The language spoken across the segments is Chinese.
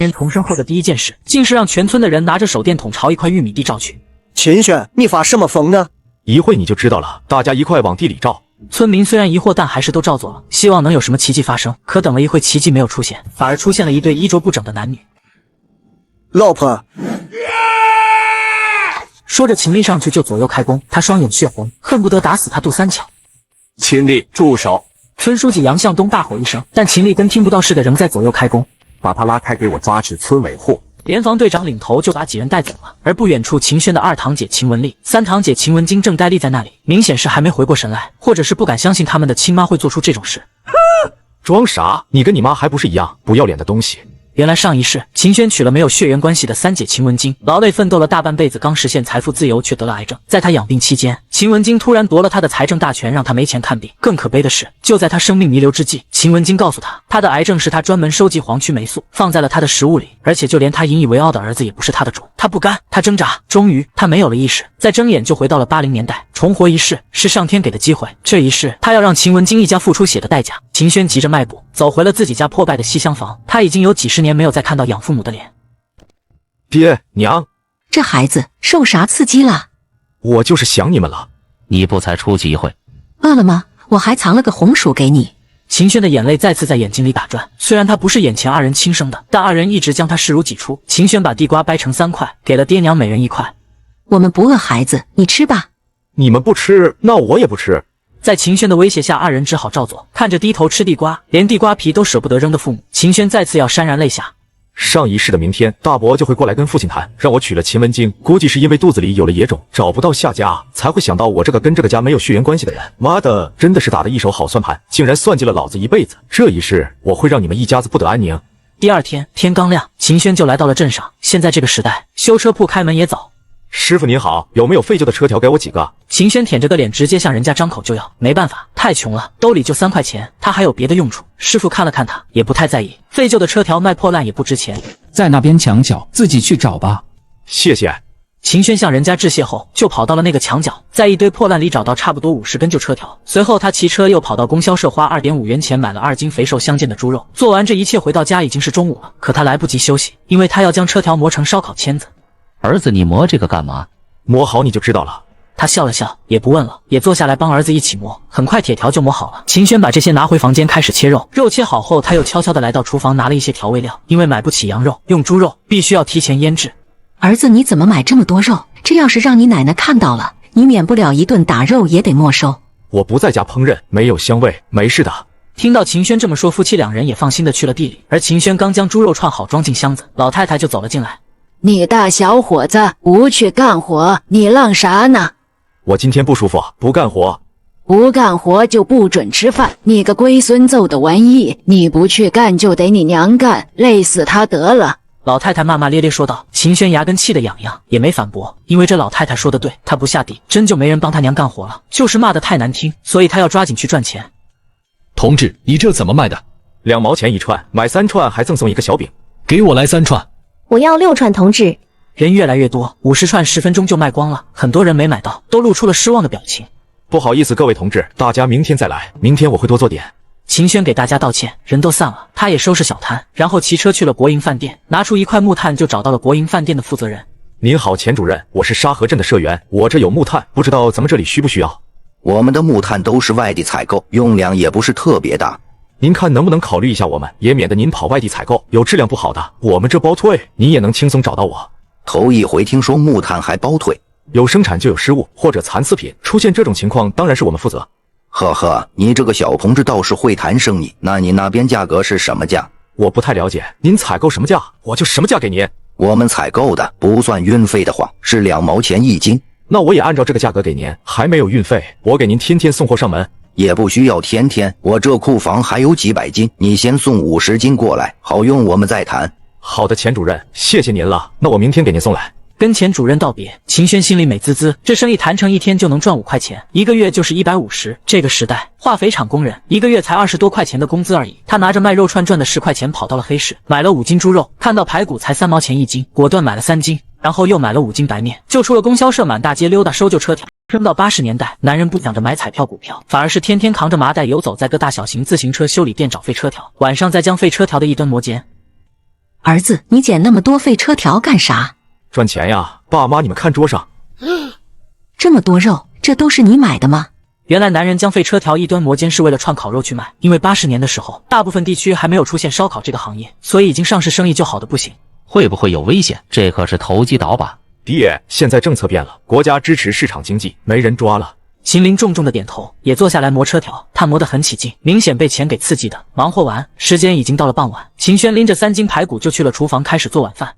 人重生后的第一件事，竟是让全村的人拿着手电筒朝一块玉米地照去。秦轩，你发什么疯呢？一会你就知道了，大家一块往地里照。村民虽然疑惑，但还是都照做了，希望能有什么奇迹发生。可等了一会，奇迹没有出现，反而出现了一对衣着不整的男女。老婆，说着，秦丽上去就左右开弓，他双眼血红，恨不得打死他杜三巧。秦丽，住手！村书记杨向东大吼一声，但秦丽跟听不到似的，仍在左右开弓。把他拉开，给我抓去村委会。联防队长领头就把几人带走了，而不远处，秦轩的二堂姐秦文丽、三堂姐秦文晶正呆立在那里，明显是还没回过神来，或者是不敢相信他们的亲妈会做出这种事。装傻？你跟你妈还不是一样不要脸的东西？原来上一世，秦轩娶了没有血缘关系的三姐秦文晶，劳累奋斗了大半辈子，刚实现财富自由，却得了癌症。在他养病期间，秦文晶突然夺了他的财政大权，让他没钱看病。更可悲的是，就在他生命弥留之际，秦文晶告诉他，他的癌症是他专门收集黄曲霉素，放在了他的食物里，而且就连他引以为傲的儿子也不是他的主。他不甘，他挣扎，终于他没有了意识，再睁眼就回到了80年代，重活一世是上天给的机会。这一世，他要让秦文晶一家付出血的代价。秦轩急着迈步走回了自己家破败的西厢房，他已经有几十年没有再看到养父母的脸。爹娘，这孩子受啥刺激了？我就是想你们了。你不才出去一会，饿了吗？我还藏了个红薯给你。秦轩的眼泪再次在眼睛里打转，虽然他不是眼前二人亲生的，但二人一直将他视如己出。秦轩把地瓜掰成3块，给了爹娘每人1块。我们不饿孩子，你吃吧。你们不吃，那我也不吃。在秦轩的威胁下，二人只好照做。看着低头吃地瓜，连地瓜皮都舍不得扔的父母，秦轩再次要潸然泪下。上一世的明天，大伯就会过来跟父亲谈，让我娶了秦文晶。估计是因为肚子里有了野种，找不到下家，才会想到我这个跟这个家没有血缘关系的人。妈的，真的是打了一手好算盘，竟然算计了老子一辈子。这一世，我会让你们一家子不得安宁。第二天天刚亮，秦轩就来到了镇上。现在这个时代，修车铺开门也早。师傅您好，有没有废旧的车条给我几个？秦轩舔着个脸，直接向人家张口就要。没办法，太穷了，兜里就3块钱，他还有别的用处。师傅看了看他，也不太在意，废旧的车条卖破烂也不值钱。在那边墙角，自己去找吧。谢谢。秦轩向人家致谢后，就跑到了那个墙角，在一堆破烂里找到差不多50根旧车条。随后他骑车又跑到供销社，花2.5元钱买了2斤肥瘦相间的猪肉。做完这一切回到家已经是中午了，可他来不及休息，因为他要将车条磨成烧烤签子。儿子，你磨这个干嘛？磨好你就知道了。他笑了笑，也不问了，也坐下来帮儿子一起磨。很快铁条就磨好了。秦轩把这些拿回房间开始切肉。肉切好后，他又悄悄地来到厨房拿了一些调味料，因为买不起羊肉，用猪肉必须要提前腌制。儿子，你怎么买这么多肉？这要是让你奶奶看到了，你免不了一顿打肉也得没收。我不在家烹饪，没有香味，没事的。听到秦轩这么说，夫妻2人也放心的去了地里。而秦轩刚将猪肉串好装进箱子，老太太就走了进来。你大小伙子不去干活，你浪啥呢？我今天不舒服，不干活。不干活就不准吃饭。你个龟孙揍的玩意，你不去干就得你娘干，累死他得了。老太太骂骂咧咧说道。秦轩牙根气得痒痒，也没反驳，因为这老太太说的对，他不下地，真就没人帮他娘干活了。就是骂得太难听，所以他要抓紧去赚钱。同志，你这怎么卖的？2毛钱1串，买3串还赠送一个小饼。给我来3串。我要6串，同志。人越来越多，50串10分钟就卖光了，很多人没买到，都露出了失望的表情。不好意思，各位同志，大家明天再来，明天我会多做点。秦轩给大家道歉，人都散了，他也收拾小摊，然后骑车去了国营饭店，拿出1块木炭就找到了国营饭店的负责人。您好，钱主任，我是沙河镇的社员，我这有木炭，不知道咱们这里需不需要？我们的木炭都是外地采购，用量也不是特别大。您看能不能考虑一下我们，也免得您跑外地采购，有质量不好的，我们这包退，您也能轻松找到我。头一回听说木炭还包退，有生产就有失误或者残次品，出现这种情况当然是我们负责。呵呵，你这个小同志倒是会谈生意，那你那边价格是什么价？我不太了解，您采购什么价，我就什么价给您。我们采购的不算运费的话，是2毛钱1斤。那我也按照这个价格给您，还没有运费，我给您天天送货上门。也不需要天天，我这库房还有几百斤，你先送50斤过来，好用我们再谈。好的，钱主任，谢谢您了，那我明天给您送来。跟钱主任道别，秦轩心里美滋滋，这生意谈成1天就能赚5块钱，1个月就是150。这个时代，化肥厂工人1个月才20多块钱的工资而已。他拿着卖肉串赚的10块钱，跑到了黑市，买了5斤猪肉，看到排骨才3毛钱1斤，果断买了3斤，然后又买了5斤白面，就出了供销社，满大街溜达收旧车条。扔到80年代，男人不想着买彩票股票，反而是天天扛着麻袋游走在各大小型自行车修理店找废车条，晚上再将废车条的一端磨尖。儿子，你捡那么多废车条干啥？赚钱呀！爸妈，你们看桌上，这么多肉，这都是你买的吗？原来男人将废车条一端磨尖是为了串烤肉去卖，因为80年的时候，大部分地区还没有出现烧烤这个行业，所以已经上市生意就好的不行。会不会有危险？这可是投机倒把。爹，现在政策变了，国家支持市场经济，没人抓了。秦林重重的点头，也坐下来磨车条。他磨得很起劲，明显被钱给刺激的。忙活完，时间已经到了傍晚。秦轩拎着3斤排骨就去了厨房，开始做晚饭。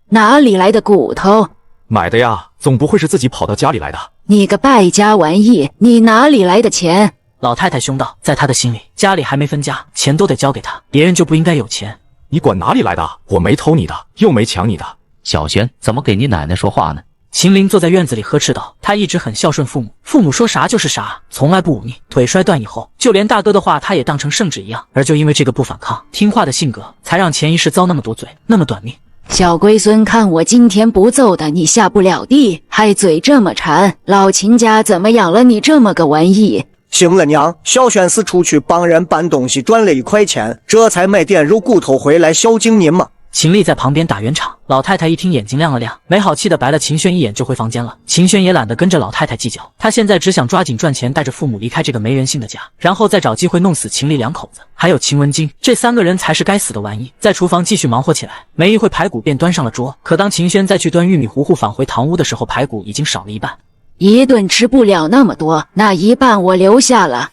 哪里来的骨头？买的呀，总不会是自己跑到家里来的。你个败家玩意，你哪里来的钱？老太太凶道，在她的心里，家里还没分家，钱都得交给她，别人就不应该有钱。你管哪里来的？我没偷你的，又没抢你的。小轩，怎么给你奶奶说话呢？秦林坐在院子里呵斥道，他一直很孝顺父母，父母说啥就是啥，从来不忤逆。腿摔断以后，就连大哥的话他也当成圣旨一样，而就因为这个不反抗、听话的性格，才让钱一世遭那么多罪，那么短命。小龟孙，看我今天不揍的你下不了地，还嘴这么馋，老秦家怎么养了你这么个玩意？行了娘，小轩是出去帮人搬东西赚了1块钱，这才买点肉骨头回来孝敬您嘛。秦丽在旁边打圆场，老太太一听眼睛亮了亮，没好气的白了秦轩一眼就回房间了。秦轩也懒得跟着老太太计较，他现在只想抓紧赚钱，带着父母离开这个没人性的家，然后再找机会弄死秦丽2口子，还有秦文京，这3个人才是该死的玩意。在厨房继续忙活起来，没一会排骨便端上了桌。可当秦轩再去端玉米糊糊返回堂屋的时候，排骨已经少了一半。一顿吃不了那么多，那一半我留下了。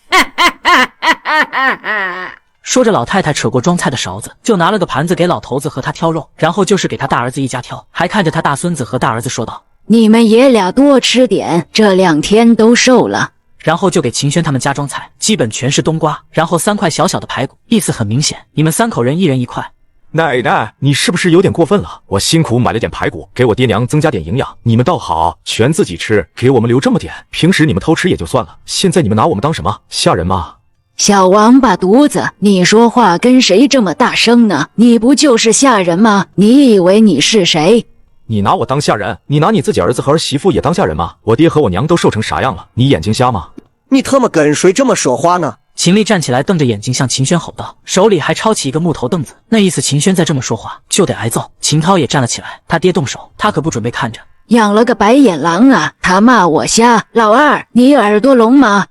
说着，老太太扯过装菜的勺子，就拿了个盘子给老头子和他挑肉，然后就是给他大儿子一家挑，还看着他大孙子和大儿子说道：“你们爷俩多吃点，这2天都瘦了。”然后就给秦轩他们家装菜，基本全是冬瓜，然后3块小小的排骨，意思很明显，你们3口人一人1块。奶奶，你是不是有点过分了？我辛苦买了点排骨，给我爹娘增加点营养，你们倒好，全自己吃，给我们留这么点。平时你们偷吃也就算了，现在你们拿我们当什么？吓人吗？小王八犊子，你说话跟谁这么大声呢？你不就是下人吗？你以为你是谁？你拿我当下人？你拿你自己儿子和儿媳妇也当下人吗？我爹和我娘都瘦成啥样了？你眼睛瞎吗？你他妈跟谁这么说话呢？秦丽站起来，瞪着眼睛向秦轩吼道，手里还抄起一个木头凳子，那意思秦轩再这么说话就得挨揍。秦涛也站了起来，他爹动手，他可不准备看着。养了个白眼狼啊！他骂我瞎。老二，你耳朵聋吗？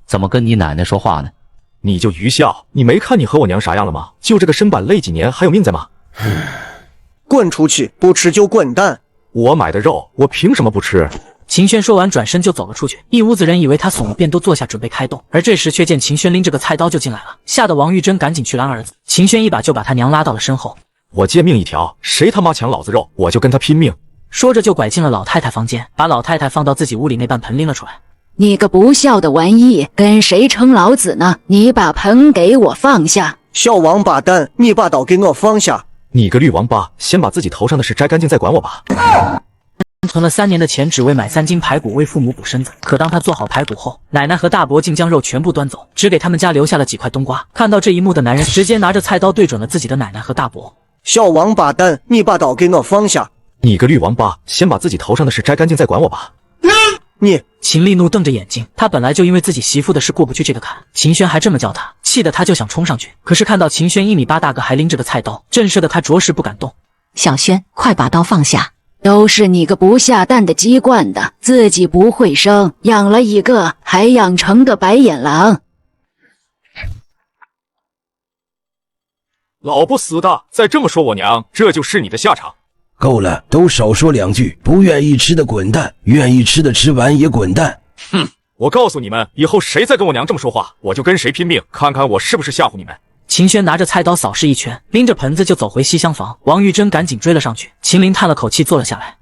怎么跟你奶奶说话呢？你就愚孝！你没看你和我娘啥样了吗？就这个身板累几年还有命在吗？滚出去！不吃就滚蛋！我买的肉，我凭什么不吃？秦轩说完转身就走了出去，一屋子人以为他怂了，便都坐下准备开动，而这时却见秦轩拎着个菜刀就进来了，吓得王玉珍赶紧去拦儿子。秦轩一把就把他娘拉到了身后，我贱命一条，谁他妈抢老子肉，我就跟他拼命！说着就拐进了老太太房间，把老太太放到自己屋里那半盆拎了出来。你个不孝的玩意，跟谁称老子呢？你把盆给我放下！小王八蛋，你把刀给我放下！你个绿王八，先把自己头上的事摘干净再管我吧。存了3年的钱，只为买3斤排骨为父母补身子。可当他做好排骨后，奶奶和大伯竟将肉全部端走，只给他们家留下了几块冬瓜。看到这一幕的男人直接拿着菜刀对准了自己的奶奶和大伯。小王八蛋，你把刀给我放下！你个绿王八，先把自己头上的事摘干净再管我吧。你！秦丽怒瞪着眼睛，他本来就因为自己媳妇的事过不去这个坎，秦轩还这么叫他，气得他就想冲上去。可是看到秦轩1米8大个还拎着个菜刀，震慑的他着实不敢动。小轩，快把刀放下！都是你个不下蛋的鸡惯的，自己不会生，养了一个还养成个白眼狼。老不死的，再这么说我娘，这就是你的下场。够了，都少说2句，不愿意吃的滚蛋，愿意吃的吃完也滚蛋。哼，我告诉你们，以后谁再跟我娘这么说话，我就跟谁拼命，看看我是不是吓唬你们。秦轩拿着菜刀扫视一圈，拎着盆子就走回西厢房。王玉珍赶紧追了上去。秦林叹了口气，坐了下来。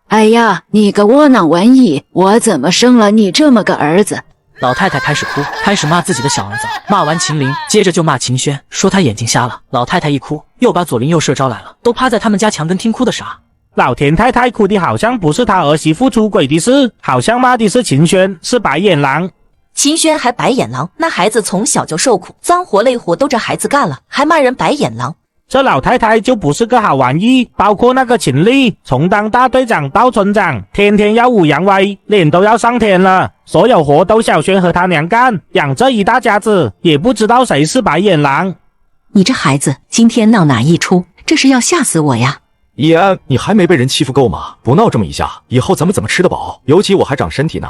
哎呀，你个窝囊玩意，我怎么生了你这么个儿子？老太太开始哭，开始骂自己的小儿子。骂完秦林，接着就骂秦轩，说他眼睛瞎了。老太太一哭，又把左邻右舍招来了，都趴在他们家墙根听哭的啥。老田太太哭的好像不是他儿媳妇出轨的事，好像骂的是秦轩是白眼狼。秦轩还白眼狼？那孩子从小就受苦，脏活累活都这孩子干了，还骂人白眼狼？这老太太就不是个好玩意，包括那个秦丽，从当大队长到村长，天天耀武扬威，脸都要上天了。所有活都小轩和他娘干，养这一大家子，也不知道谁是白眼狼。你这孩子今天闹哪一出？这是要吓死我呀！易安，你还没被人欺负够吗？不闹这么一下，以后咱们怎么吃得饱？尤其我还长身体呢。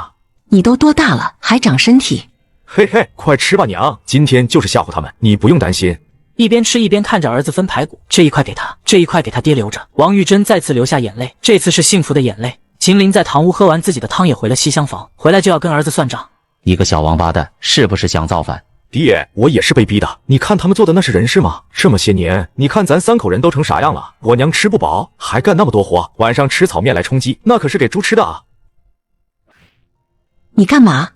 你都多大了，还长身体？嘿嘿，快吃吧娘！今天就是吓唬他们，你不用担心。一边吃一边看着儿子分排骨，这一块给他，这一块给他爹留着。王玉珍再次流下眼泪，这次是幸福的眼泪。秦林在堂屋喝完自己的汤，也回了西厢房，回来就要跟儿子算账。你个小王八蛋，是不是想造反？爹，我也是被逼的。你看他们做的那是人事吗？这么些年，你看咱3口人都成啥样了？我娘吃不饱，还干那么多活，晚上吃炒面来充饥，那可是给猪吃的啊！你干嘛？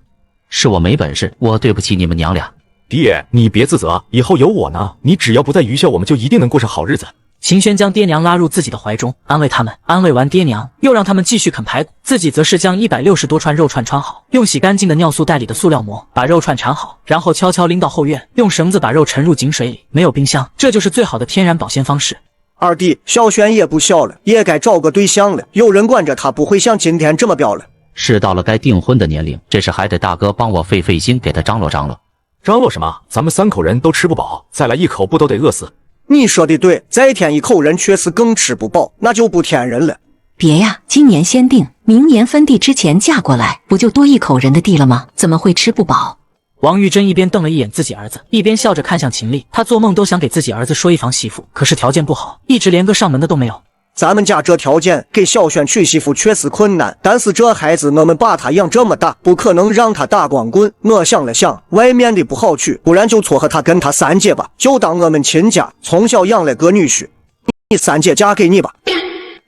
是我没本事，我对不起你们娘俩。爹，你别自责，以后有我呢。你只要不在愚孝，我们就一定能过上好日子。秦轩将爹娘拉入自己的怀中，安慰他们。安慰完爹娘，又让他们继续啃排骨，自己则是将160多串肉串穿好，用洗干净的尿素袋里的塑料膜把肉串缠好，然后悄悄拎到后院，用绳子把肉沉入井水里。没有冰箱，这就是最好的天然保鲜方式。二弟，小轩也不小了，也该找个对象了。有人管着他，不会像今天这么彪了。是到了该订婚的年龄，这事还得大哥帮我费费心给他张罗张罗。张罗什么？咱们3口人都吃不饱，再来一口不都得饿死？你说的对，再添一口人却是更吃不饱，那就不添人了。别呀，今年先定，明年分地之前嫁过来，不就多一口人的地了吗？怎么会吃不饱？王玉珍一边瞪了一眼自己儿子，一边笑着看向秦丽。她做梦都想给自己儿子说一房媳妇，可是条件不好，一直连个上门的都没有。咱们家这条件给小轩娶媳妇确实困难，但是这孩子我们把他养这么大，不可能让他打光棍。我想了想，外面的不好娶，不然就撮合他跟他三姐吧，就当我们亲家，从小养了个女婿。你三姐嫁给你吧。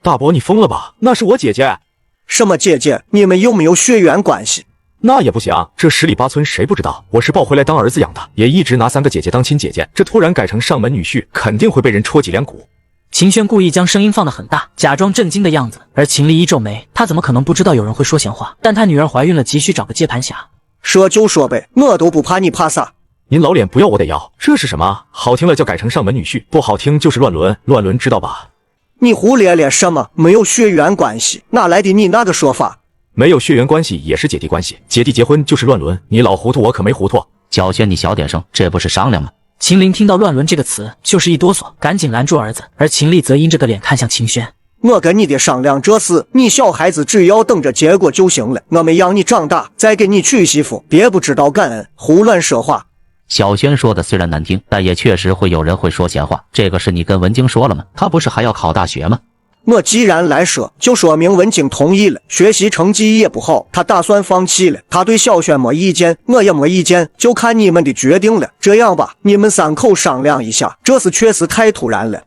大伯，你疯了吧？那是我姐姐。什么姐姐？你们有没有血缘关系？那也不行，这10里8村谁不知道？我是抱回来当儿子养的，也一直拿3个姐姐当亲姐姐，这突然改成上门女婿，肯定会被人戳脊梁骨。秦轩故意将声音放得很大，假装震惊的样子，而秦丽一皱眉，他怎么可能不知道有人会说闲话？但他女儿怀孕了，急需找个接盘侠。说就说呗，我都不怕，你怕啥？您老脸不要我得要，这是什么？好听了叫改成上门女婿，不好听就是乱伦，乱伦知道吧？你胡咧咧什么？没有血缘关系，哪来的你那个说法？没有血缘关系也是姐弟关系，姐弟结婚就是乱伦。你老糊涂，我可没糊涂。小轩，你小点声，这不是商量吗？秦林听到乱伦这个词就是一哆嗦，赶紧拦住儿子，而秦丽则阴着个脸看向秦轩。我跟你爹商量这事，你小孩子只要等着结果就行了，我们养你长大再给你娶媳妇，别不知道感恩，胡乱说话。小轩说的虽然难听，但也确实会有人会说闲话。这个事你跟文京说了吗？他不是还要考大学吗？我既然来说，就说明文京同意了，学习成绩也不好，他打算放弃了。他对小轩没意见，我也没意见，就看你们的决定了。这样吧，你们3口商量一下，这事确实太突然了。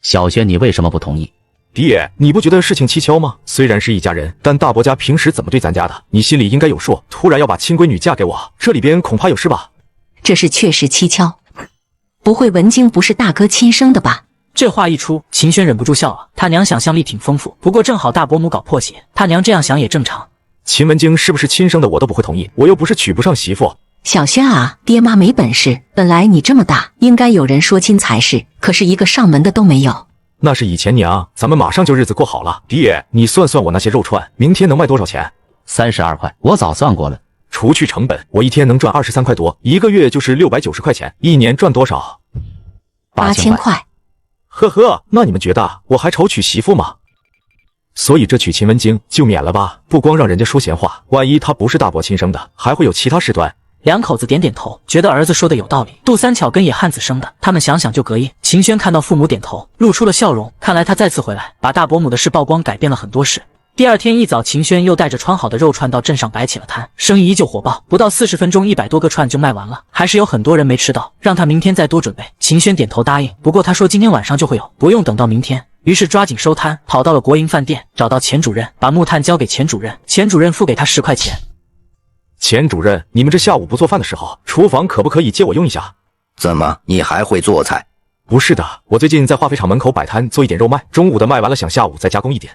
小轩，你为什么不同意？爹，你不觉得事情蹊跷吗？虽然是一家人，但大伯家平时怎么对咱家的，你心里应该有数。突然要把亲闺女嫁给我，这里边恐怕有事吧？这事确实蹊跷，不会文京不是大哥亲生的吧？这话一出，秦轩忍不住笑了。他娘想象力挺丰富，不过正好大伯母搞破鞋，他娘这样想也正常。秦文京是不是亲生的我都不会同意，我又不是娶不上媳妇。小轩啊，爹妈没本事，本来你这么大，应该有人说亲才是，可是一个上门的都没有。那是以前娘，咱们马上就日子过好了。爹，你算算我那些肉串，明天能卖多少钱？32块，我早算过了。除去成本，我一天能赚23块多，一个月就是690块钱，一年赚多少？8000块。呵呵，那你们觉得我还愁娶媳妇吗？所以这娶秦文京就免了吧，不光让人家说闲话，万一他不是大伯亲生的，还会有其他事端。两口子点点头，觉得儿子说的有道理。杜三巧跟野汉子生的，他们想想就膈应。秦轩看到父母点头，露出了笑容，看来他再次回来，把大伯母的事曝光，改变了很多事。第二天一早，秦轩又带着穿好的肉串到镇上摆起了摊，生意依旧火爆，不到40分钟，100多个串就卖完了，还是有很多人没吃到，让他明天再多准备。秦轩点头答应，不过他说今天晚上就会有，不用等到明天。于是抓紧收摊，跑到了国营饭店，找到钱主任，把木炭交给钱主任，钱主任付给他10块钱。钱主任，你们这下午不做饭的时候，厨房可不可以借我用一下？怎么，你还会做菜？不是的，我最近在化肥厂门口摆摊，做一点肉卖，中午的卖完了，想下午再加工一点。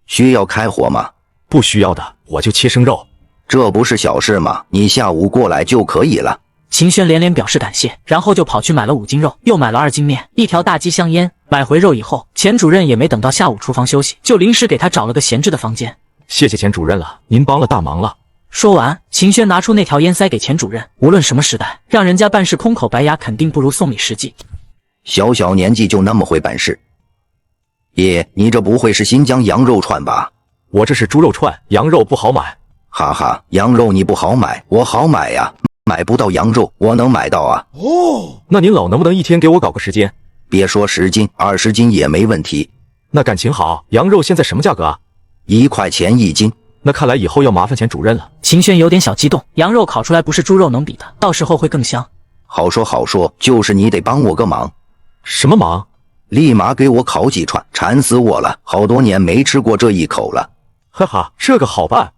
需要开火吗？不需要的，我就切生肉。这不是小事吗？你下午过来就可以了。秦轩连连表示感谢，然后就跑去买了5斤肉，又买了2斤面，1条大鸡香烟。买回肉以后，钱主任也没等到下午厨房休息，就临时给他找了个闲置的房间。谢谢钱主任了，您帮了大忙了。说完，秦轩拿出那条烟塞给钱主任。无论什么时代，让人家办事空口白牙，肯定不如送礼实际。小小年纪就那么会办事。爷，你这不会是新疆羊肉串吧？我这是猪肉串，羊肉不好买。哈哈，羊肉你不好买，我好买呀。买不到羊肉，我能买到啊。哦，那您老能不能一天给我搞个10斤？别说10斤，20斤也没问题。那感情好，羊肉现在什么价格啊？1块钱1斤。那看来以后要麻烦钱主任了。秦轩有点小激动，羊肉烤出来不是猪肉能比的，到时候会更香。好说好说，就是你得帮我个忙。什么忙？立马给我烤几串，馋死我了，好多年没吃过这一口了。哈哈，这个好办。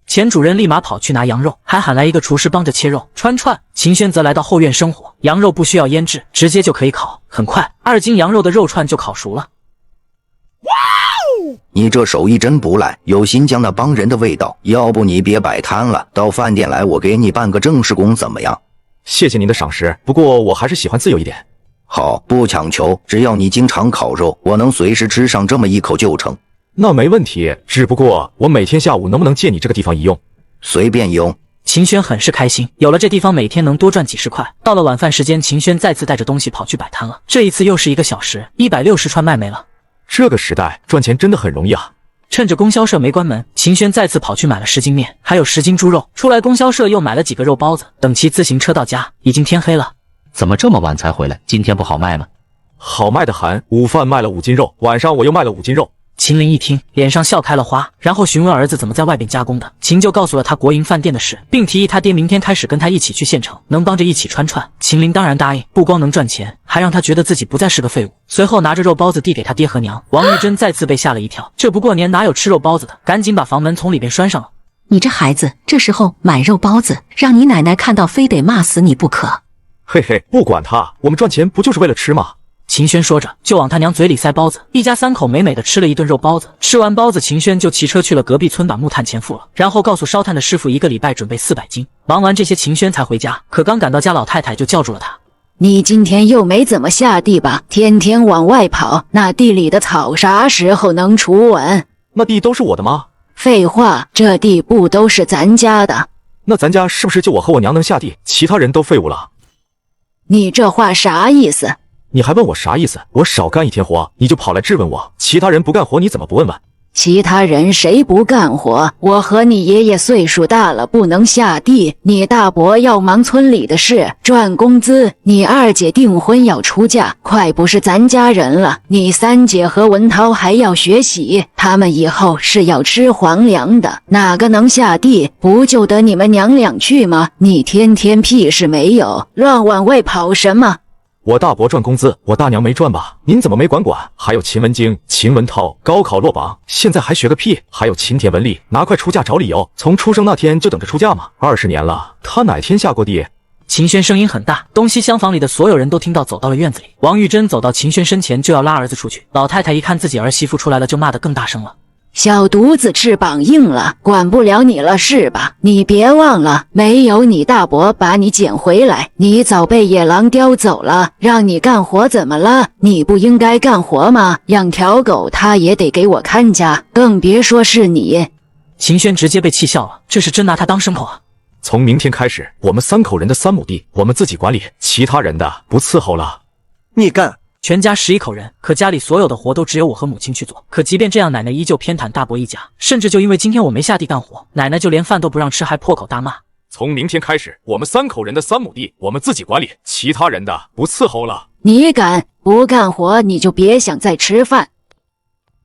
钱主任立马跑去拿羊肉，还喊来一个厨师帮着切肉穿串。秦轩则来到后院生火，羊肉不需要腌制，直接就可以烤。很快，2斤羊肉的肉串就烤熟了。哇哦！你这手艺真不赖，有新疆那帮人的味道。要不你别摆摊了，到饭店来，我给你办个正式工怎么样？谢谢您的赏识，不过我还是喜欢自由一点。好，不强求，只要你经常烤肉，我能随时吃上这么一口就成。那没问题，只不过我每天下午能不能借你这个地方一用？随便用。秦轩很是开心，有了这地方每天能多赚几十块。到了晚饭时间，秦轩再次带着东西跑去摆摊了。这一次又是1个小时，160串卖没了。这个时代赚钱真的很容易啊！趁着供销社没关门，秦轩再次跑去买了10斤面，还有10斤猪肉。出来供销社又买了几个肉包子。等骑自行车到家，已经天黑了。怎么这么晚才回来？今天不好卖吗？好卖的很，午饭卖了5斤肉，晚上我又卖了5斤肉。秦林一听，脸上笑开了花，然后询问儿子怎么在外边加工的。秦就告诉了他国营饭店的事，并提议他爹明天开始跟他一起去县城，能帮着一起穿串。秦林当然答应，不光能赚钱，还让他觉得自己不再是个废物。随后拿着肉包子递给他爹和娘。王玉珍再次被吓了一跳，这不过年哪有吃肉包子的？赶紧把房门从里边拴上了。你这孩子，这时候买肉包子，让你奶奶看到非得骂死你不可。嘿嘿，不管他，我们赚钱不就是为了吃吗？秦轩说着，就往他娘嘴里塞包子。一家3口美美的吃了一顿肉包子。吃完包子，秦轩就骑车去了隔壁村把木炭钱付了，然后告诉烧炭的师傅1个礼拜准备400斤。忙完这些，秦轩才回家。可刚赶到家，老太太就叫住了他：“你今天又没怎么下地吧？天天往外跑，那地里的草啥时候能除完？那地都是我的吗？废话，这地不都是咱家的？那咱家是不是就我和我娘能下地，其他人都废物了？你这话啥意思？你还问我啥意思？我少干1天活，你就跑来质问我，其他人不干活，你怎么不问问？其他人谁不干活？我和你爷爷岁数大了，不能下地。你大伯要忙村里的事，赚工资。你二姐订婚要出嫁，快不是咱家人了。你三姐和文涛还要学习，他们以后是要吃皇粮的，哪个能下地？不就得你们娘俩去吗？你天天屁事没有，乱往外跑什么？我大伯赚工资，我大娘没赚吧？您怎么没管？还有秦文京、秦文涛高考落榜，现在还学个屁？还有秦田文丽拿快出嫁找理由，从出生那天就等着出嫁吗？20年了，他哪天下过地？秦轩声音很大，东西厢房里的所有人都听到，走到了院子里。王玉珍走到秦轩身前，就要拉儿子出去。老太太一看自己儿媳妇出来了，就骂得更大声了。小犊子翅膀硬了，管不了你了是吧？你别忘了，没有你大伯把你捡回来，你早被野狼叼走了。让你干活怎么了？你不应该干活吗？养条狗他也得给我看家，更别说是你。秦轩直接被气笑了，这是真拿他当牲口啊！从明天开始，我们3口人的3亩地我们自己管理，其他人的不伺候了。你干！全家11口人，可家里所有的活都只有我和母亲去做。可即便这样，奶奶依旧偏袒大伯一家，甚至就因为今天我没下地干活，奶奶就连饭都不让吃，还破口大骂。从明天开始，我们3口人的3亩地我们自己管理，其他人的不伺候了。你敢不干活，你就别想再吃饭。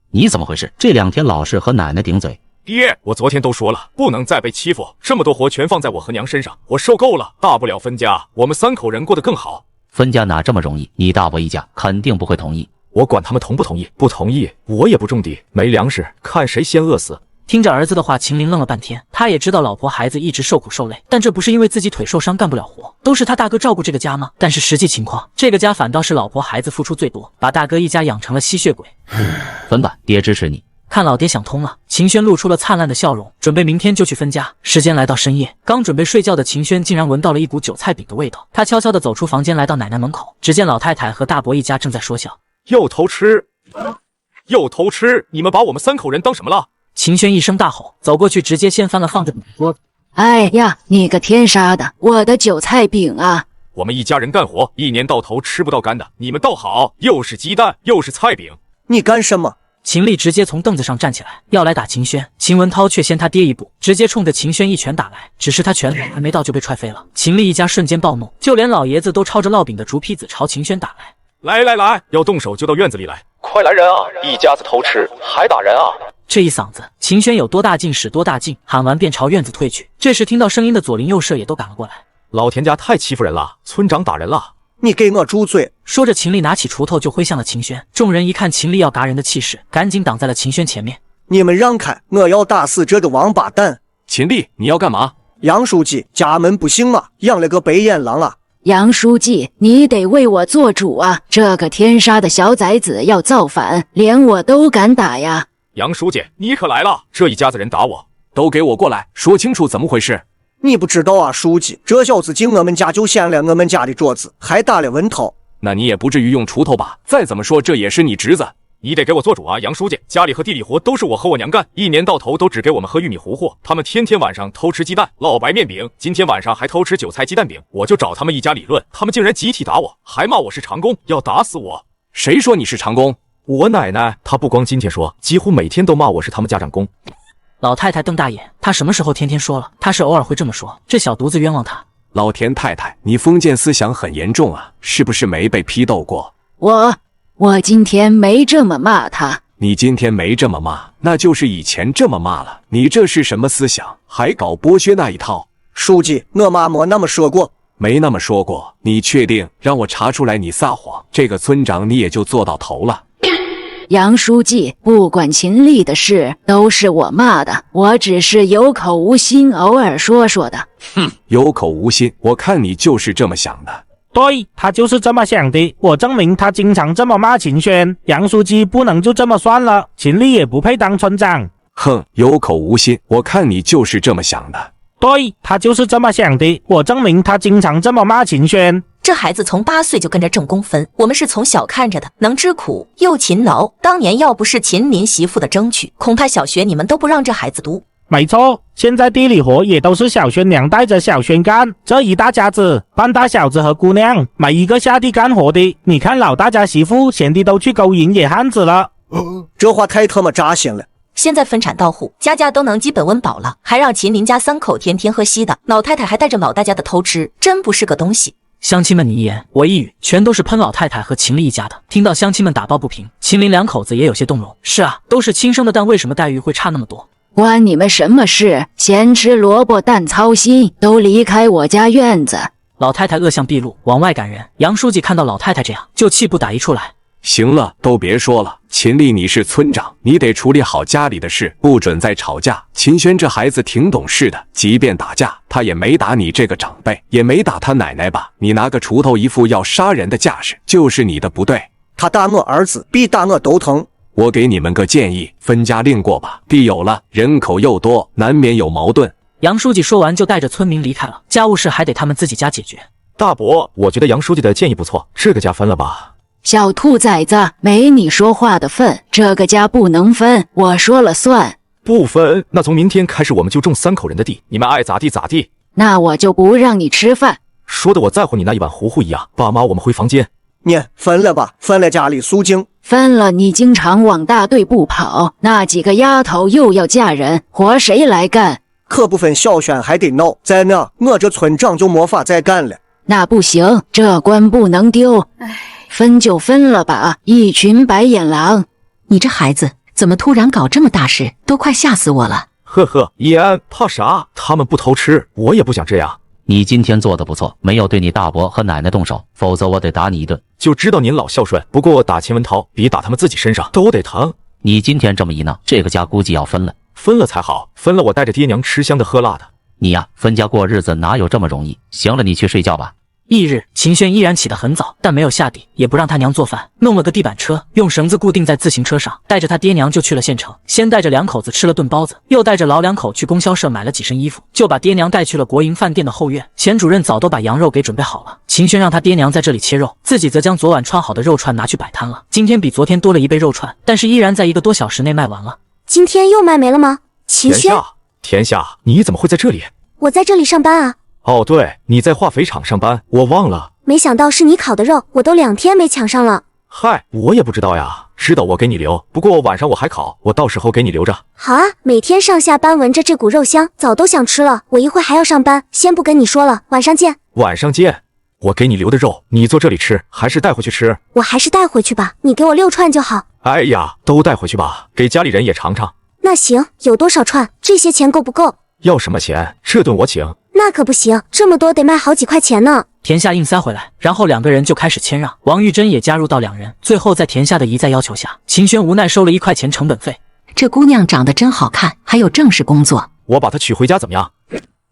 你怎么回事？这2天老是和奶奶顶嘴。爹，我昨天都说了，不能再被欺负，这么多活全放在我和娘身上，我受够了。大不了分家，我们3口人过得更好。分家哪这么容易？你大伯一家肯定不会同意。我管他们同不同意，不同意我也不种地，没粮食，看谁先饿死。听着儿子的话，秦林愣了半天。他也知道老婆孩子一直受苦受累，但这不是因为自己腿受伤干不了活，都是他大哥照顾这个家吗？但是实际情况，这个家反倒是老婆孩子付出最多，把大哥一家养成了吸血鬼。分吧，爹支持你。看老爹想通了，秦轩露出了灿烂的笑容，准备明天就去分家。时间来到深夜，刚准备睡觉的秦轩竟然闻到了一股韭菜饼的味道。他悄悄地走出房间，来到奶奶门口，只见老太太和大伯一家正在说笑。又偷吃，又偷吃！你们把我们3口人当什么了？秦轩一声大吼，走过去直接掀翻了放着饼的桌子。哎呀，你个天杀的，我的韭菜饼啊！我们一家人干活，一年到头吃不到干的，你们倒好，又是鸡蛋又是菜饼。你干什么？秦丽直接从凳子上站起来，要来打秦轩。秦文涛却先他爹一步，直接冲着秦轩一拳打来。只是他拳头还没到就被踹飞了。秦丽一家瞬间暴怒，就连老爷子都抄着烙饼的竹坯子朝秦轩打来。来，要动手就到院子里来，快来人啊！一家子偷吃还打人啊！这一嗓子，秦轩有多大劲使多大劲，喊完便朝院子退去。这时听到声音的左邻右舍也都赶了过来。老田家太欺负人了，村长打人了。你给我住嘴！说着，秦丽拿起锄头就挥向了秦轩。众人一看秦丽要打人的气势，赶紧挡在了秦轩前面。你们让开，我要打死这个王八蛋！秦丽，你要干嘛？杨书记，家门不幸啊，养了个白眼狼啊！杨书记，你得为我做主啊！这个天杀的小崽子要造反，连我都敢打呀！杨书记，你可来了！这一家子人打我，都给我过来，说清楚怎么回事！你不知道啊，书记，这小子进我们家就掀了我们家的桌子，还打了文涛。那你也不至于用锄头吧？再怎么说这也是你侄子，你得给我做主啊，杨书记！家里和地里活都是我和我娘干，一年到头都只给我们喝玉米糊糊。他们天天晚上偷吃鸡蛋、烙白面饼，今天晚上还偷吃韭菜鸡蛋饼。我就找他们一家理论，他们竟然集体打我，还骂我是长工，要打死我。谁说你是长工？我奶奶，她不光今天说，几乎每天都骂我是他们家长工。老太太瞪大眼，她什么时候天天说了？她是偶尔会这么说，这小犊子冤枉她。老田太太，你封建思想很严重啊，是不是没被批斗过？我今天没这么骂他。你今天没这么骂，那就是以前这么骂了。你这是什么思想？还搞剥削那一套？书记，我妈没那么说过。没那么说过，你确定？让我查出来你撒谎，这个村长你也就做到头了。杨书记，不管秦丽的事都是我骂的，我只是有口无心，偶尔说说的。哼，有口无心，我看你就是这么想的。对，他就是这么想的。我证明他经常这么骂秦轩。杨书记不能就这么算了，秦丽也不配当村长。哼，有口无心，我看你就是这么想的。对，他就是这么想的。我证明他经常这么骂秦轩。这孩子从8岁就跟着郑公分，我们是从小看着的，能吃苦又勤劳。当年要不是秦林媳妇的争取，恐怕小学你们都不让这孩子读。没错，现在地里活也都是小轩娘带着小轩干，这一大家子，半大小子和姑娘，没一个下地干活的。你看老大家媳妇闲的都去勾引野汉子了。这话太他妈扎心了。现在分产到户，家家都能基本温饱了，还让秦林家3口天天喝稀的，老太太还带着老大家的偷吃，真不是个东西。乡亲们你一言我一语，全都是喷老太太和秦丽一家的。听到乡亲们打抱不平，秦林2口子也有些动容。是啊，都是亲生的，但为什么待遇会差那么多？关你们什么事？咸吃萝卜淡操心，都离开我家院子！老太太恶相毕露，往外赶人。杨书记看到老太太这样，就气不打一处来。行了，都别说了。秦丽，你是村长，你得处理好家里的事，不准再吵架。秦轩这孩子挺懂事的，即便打架，他也没打你这个长辈，也没打他奶奶吧？你拿个锄头一副要杀人的架势，就是你的不对。他打我儿子，比打我都疼。我给你们个建议，分家另过吧。地有了，人口又多，难免有矛盾。杨书记说完就带着村民离开了，家务事还得他们自己家解决。大伯，我觉得杨书记的建议不错，这个家分了吧。小兔崽子，没你说话的份，这个家不能分，我说了算。不分，那从明天开始我们就种3口人的地，你们爱咋地咋地。那我就不让你吃饭。说的我在乎你那一碗糊糊一样。爸妈，我们回房间。你分了吧，分了家里肃静。分了，你经常往大队部跑，那几个丫头又要嫁人，活谁来干？可不分小轩还得闹，在那我这村长就没法再干了。那不行，这关不能丢。分就分了吧，一群白眼狼！你这孩子怎么突然搞这么大事，都快吓死我了。呵呵，叶安怕啥？他们不偷吃，我也不想这样。你今天做的不错，没有对你大伯和奶奶动手，否则我得打你一顿。就知道您老孝顺，不过打秦文涛比打他们自己身上都得疼。你今天这么一闹，这个家估计要分了。分了才好，分了我带着爹娘吃香的喝辣的。你呀，分家过日子哪有这么容易？行了，你去睡觉吧。翌日，秦轩依然起得很早，但没有下地，也不让他娘做饭，弄了个地板车，用绳子固定在自行车上，带着他爹娘就去了县城。先带着2口子吃了顿包子，又带着老2口去供销社买了几身衣服，就把爹娘带去了国营饭店的后院。钱主任早都把羊肉给准备好了，秦轩让他爹娘在这里切肉，自己则将昨晚串好的肉串拿去摆摊了。今天比昨天多了1杯肉串，但是依然在1个多小时内卖完了。今天又卖没了吗？秦轩，田夏，你怎么会在这里？我在这里上班啊。哦，对，你在化肥厂上班，我忘了。没想到是你烤的肉，我都2天没抢上了。嗨，我也不知道呀，知道我给你留，不过晚上我还烤，我到时候给你留着。好啊，每天上下班闻着这股肉香，早都想吃了。我一会还要上班，先不跟你说了，晚上见。晚上见。我给你留的肉，你坐这里吃，还是带回去吃？我还是带回去吧，你给我6串就好。哎呀，都带回去吧，给家里人也尝尝。那行，有多少串？这些钱够不够？要什么钱？这顿我请。那可不行，这么多得卖好几块钱呢。田夏硬塞回来，然后2个人就开始谦让，王玉珍也加入到2人。最后在田夏的一再要求下，秦轩无奈收了1块钱成本费。这姑娘长得真好看，还有正式工作。我把她娶回家怎么样？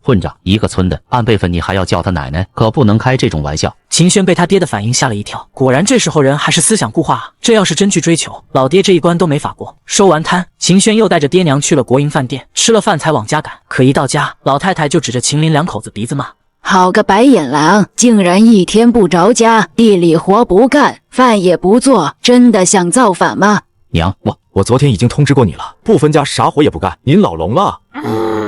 混账，一个村的，按辈分你还要叫她奶奶，可不能开这种玩笑。秦轩被他爹的反应吓了一跳，果然这时候人还是思想固化啊！这要是真去追求，老爹这一关都没法过。收完摊，秦轩又带着爹娘去了国营饭店，吃了饭才往家赶。可一到家，老太太就指着秦林2口子鼻子骂：好个白眼狼，竟然1天不着家，地里活不干，饭也不做，真的想造反吗？娘，我昨天已经通知过你了，不分家啥活也不干，您老聋了。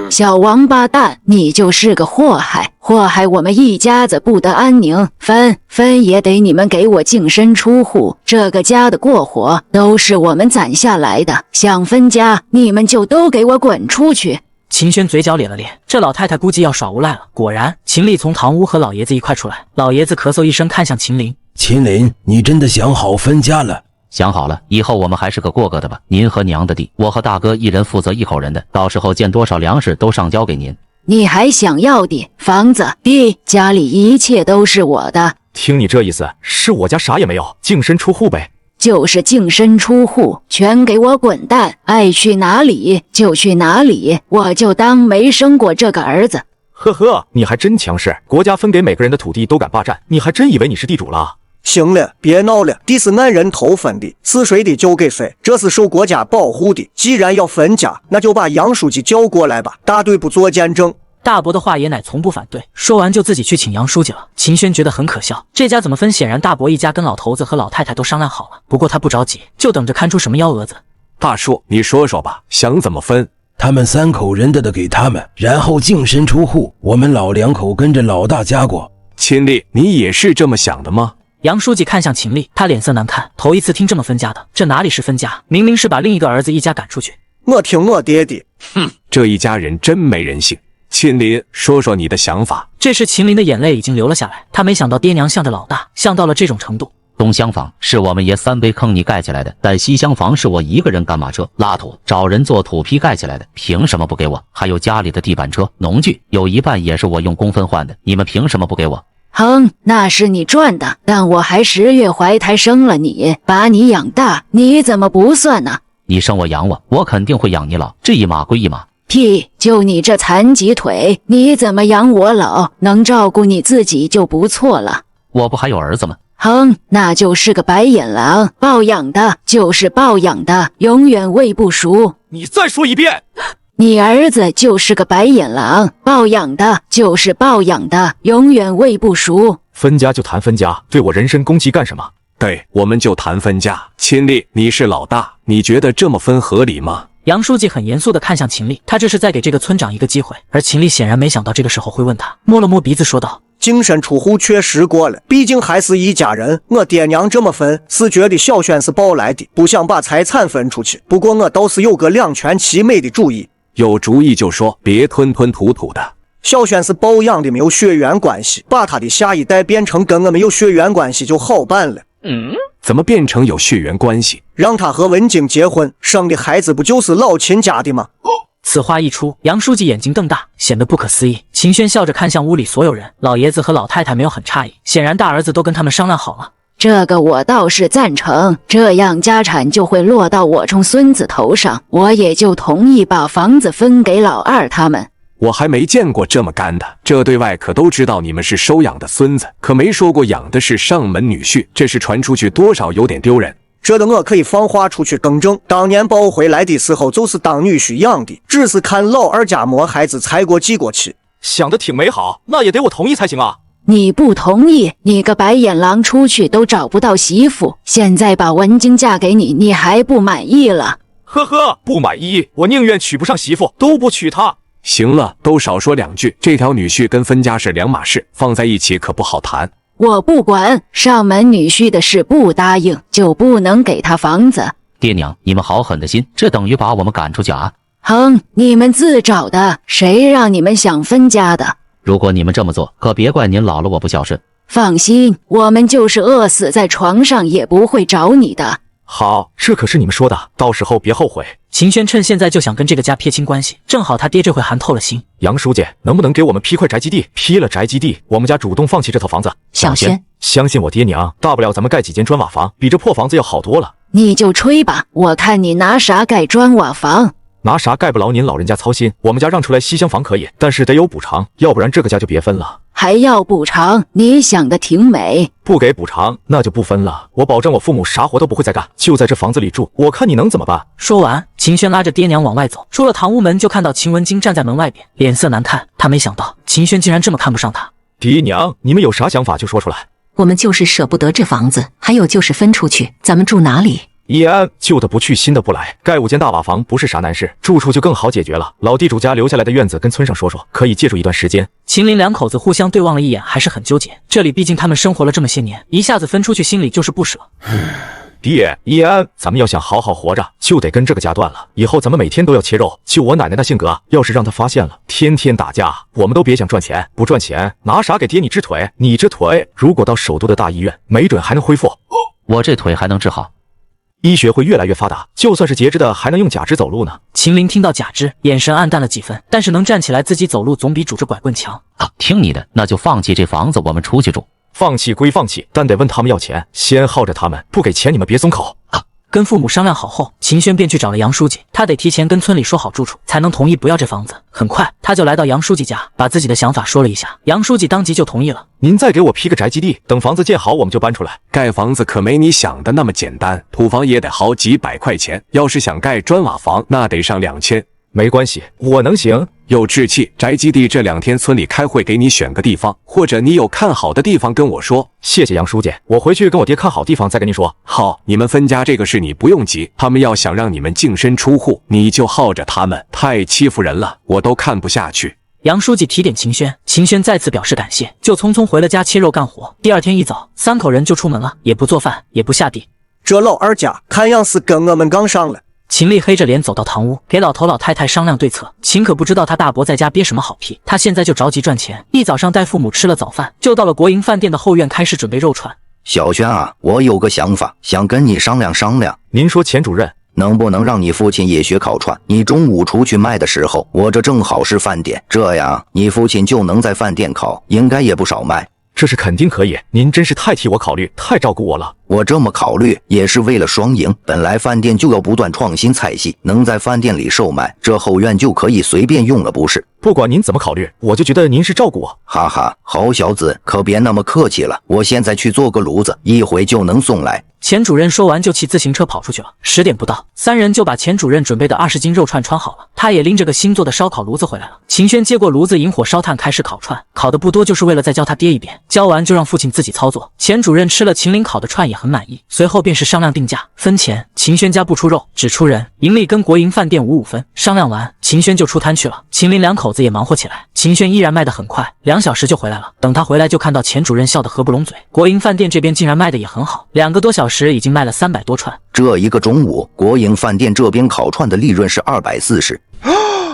小王八蛋，你就是个祸害，祸害我们一家子不得安宁，分也得你们给我净身出户，这个家的过活都是我们攒下来的，想分家你们就都给我滚出去。秦轩嘴角咧了咧，这老太太估计要耍无赖了。果然，秦丽从堂屋和老爷子一块出来，老爷子咳嗽一声，看向秦林：秦林，你真的想好分家了？想好了，以后我们还是个过个的吧。您和娘的地，我和大哥1人负责1口人的，到时候见多少粮食都上交给您。你还想要的房子、地，家里一切都是我的。听你这意思，是我家啥也没有，净身出户呗？就是净身出户，全给我滚蛋！爱去哪里就去哪里，我就当没生过这个儿子。呵呵，你还真强势，国家分给每个人的土地都敢霸占，你还真以为你是地主了？行了，别闹了，地是俺人头分的，是谁的就给谁，这是受国家保护的。既然要分家，那就把杨书记叫过来吧，大队不做见证。大伯的话也乃从不反对，说完就自己去请杨书记了。秦轩觉得很可笑，这家怎么分？显然大伯一家跟老头子和老太太都商量好了，不过他不着急，就等着看出什么幺蛾子。大叔，你说说吧，想怎么分？他们3口人的给他们，然后净身出户，我们老2口跟着老大家过。秦丽，你也是这么想的吗？杨书记看向秦丽，他脸色难看，头一次听这么分家的，这哪里是分家，明明是把另一个儿子一家赶出去。我听我爹的。这一家人真没人性。秦林，说说你的想法。这时秦林的眼泪已经流了下来，他没想到爹娘向着老大，向到了这种程度。东厢房是我们爷3杯坑你盖起来的，但西厢房是我一个人赶马车拉土找人做土坯盖起来的，凭什么不给我？还有家里的地板车、农具，有一半也是我用工分换的，你们凭什么不给我？那是你赚的，但我还10月怀胎生了你，把你养大，你怎么不算呢？你生我养我，我肯定会养你老，这一码归一码。屁！就你这残疾腿，你怎么养我老？能照顾你自己就不错了。我不还有儿子吗？那就是个白眼狼，抱养的就是抱养的，永远喂不熟。你再说一遍！你儿子就是个白眼狼，抱养的就是抱养的，永远喂不熟。分家就谈分家，对我人身攻击干什么？对，我们就谈分家。秦丽，你是老大，你觉得这么分合理吗？杨书记很严肃地看向秦丽，他这是在给这个村长一个机会，而秦丽显然没想到这个时候会问他，摸了摸鼻子说道：净身出户确实过了，毕竟还是一家人。我爹娘这么分，是觉得小轩是抱来的，不想把财产分出去。不过我倒是有个两全其美的主意。有主意就说，别吞吞吐吐的。小轩是抱养的，没有血缘关系，把他的下一代变成跟我们有血缘关系就好办了。怎么变成有血缘关系？让他和文静结婚，生的孩子不就是老秦家的吗？此话一出，杨书记眼睛瞪大，显得不可思议。秦轩笑着看向屋里所有人，老爷子和老太太没有很诧异，显然大儿子都跟他们商量好了。这个我倒是赞成，这样家产就会落到我冲孙子头上，我也就同意把房子分给老二他们。我还没见过这么干的，这对外可都知道你们是收养的孙子，可没说过养的是上门女婿，这事传出去多少有点丢人。这的我可以放话出去更正，当年抱回来的时候就是当女婿养的，只是看老二家没孩子才过继过去。想得挺美好，那也得我同意才行啊。你不同意，你个白眼狼出去都找不到媳妇，现在把文晶嫁给你，你还不满意了？呵呵，不满意，我宁愿娶不上媳妇都不娶她。行了，都少说两句，这条女婿跟分家是两码事，放在一起可不好谈。我不管，上门女婿的事不答应就不能给他房子。爹娘，你们好狠的心，这等于把我们赶出去啊！哼，你们自找的，谁让你们想分家的？如果你们这么做，可别怪您老了我不孝顺。放心，我们就是饿死在床上也不会找你的。好，这可是你们说的，到时候别后悔。秦轩趁现在就想跟这个家撇清关系，正好他爹这回寒透了心。杨书记，能不能给我们批块宅基地？批了宅基地，我们家主动放弃这套房子。小轩，相信我爹娘，大不了咱们盖几间砖瓦房，比这破房子要好多了。你就吹吧，我看你拿啥盖砖瓦房？拿啥盖不劳您老人家操心，我们家让出来西厢房可以，但是得有补偿，要不然这个家就别分了。还要补偿？你想的挺美。不给补偿，那就不分了。我保证我父母啥活都不会再干，就在这房子里住，我看你能怎么办？说完，秦轩拉着爹娘往外走，出了堂屋门就看到秦文京站在门外边，脸色难看。他没想到秦轩竟然这么看不上他。爹娘，你们有啥想法就说出来。我们就是舍不得这房子，还有就是分出去，咱们住哪里？易安，旧的不去，新的不来，盖5间大瓦房不是啥难事，住处就更好解决了。老地主家留下来的院子跟村上说说，可以借住一段时间。秦林两口子互相对望了一眼，还是很纠结。这里毕竟他们生活了这么些年，一下子分出去，心里就是不舍。爹，易安，咱们要想好好活着，就得跟这个家断了。以后咱们每天都要切肉。就我奶奶那性格，要是让她发现了，天天打架，我们都别想赚钱。不赚钱，拿啥给爹你治腿？你这腿，如果到首都的大医院，没准还能恢复。我这腿还能治好。医学会越来越发达，就算是截肢的，还能用假肢走路呢。秦林听到假肢，眼神暗淡了几分，但是能站起来自己走路，总比拄着拐棍强。听你的，那就放弃这房子，我们出去住。放弃归放弃，但得问他们要钱，先耗着他们，不给钱你们别松口。跟父母商量好后，秦轩便去找了杨书记，他得提前跟村里说好住处，才能同意不要这房子。很快，他就来到杨书记家，把自己的想法说了一下，杨书记当即就同意了。您再给我批个宅基地，等房子建好我们就搬出来。盖房子可没你想的那么简单，土房也得好几百块钱，要是想盖砖瓦房，那得上2000。没关系，我能行。有志气，宅基地这2天村里开会，给你选个地方，或者你有看好的地方跟我说。谢谢杨书记，我回去跟我爹看好地方再跟您说。好，你们分家这个事你不用急，他们要想让你们净身出户，你就耗着他们，太欺负人了，我都看不下去。杨书记提点秦轩，秦轩再次表示感谢，就匆匆回了家切肉干活。第二天一早，3口人就出门了，也不做饭，也不下地。这老二家看样是跟我们杠上了。秦丽黑着脸走到堂屋，给老头老太太商量对策。秦可不知道他大伯在家憋什么好屁，他现在就着急赚钱。一早上带父母吃了早饭，就到了国营饭店的后院开始准备肉串。小轩啊，我有个想法，想跟你商量商量。您说，钱主任，能不能让你父亲也学烤串？你中午出去卖的时候，我这正好是饭点，这样你父亲就能在饭店烤，应该也不少卖。这是肯定可以，您真是太替我考虑，太照顾我了。我这么考虑也是为了双赢，本来饭店就要不断创新菜系，能在饭店里售卖，这后院就可以随便用了，不是？不管您怎么考虑，我就觉得您是照顾我。哈哈，好小子，可别那么客气了，我现在去做个炉子，一会就能送来。钱主任说完就骑自行车跑出去了。10点不到，3人就把钱主任准备的20斤肉串穿好了，他也拎着个新做的烧烤炉子回来了。秦轩接过炉子，引火烧炭，开始烤串，烤的不多，就是为了再教他爹一遍，教完就让父亲自己操作。钱主任吃了秦岭烤的串也很满意，随后便是商量定价分钱。秦轩家不出肉，只出人，盈利跟国营饭店5-5分。商量完，秦轩就出摊去了。秦林两口子也忙活起来，秦轩依然卖得很快，2小时就回来了。等他回来，就看到钱主任笑得合不拢嘴。国营饭店这边竟然卖的也很好，2个多小时已经卖了300多串。这一个中午，国营饭店这边烤串的利润是240，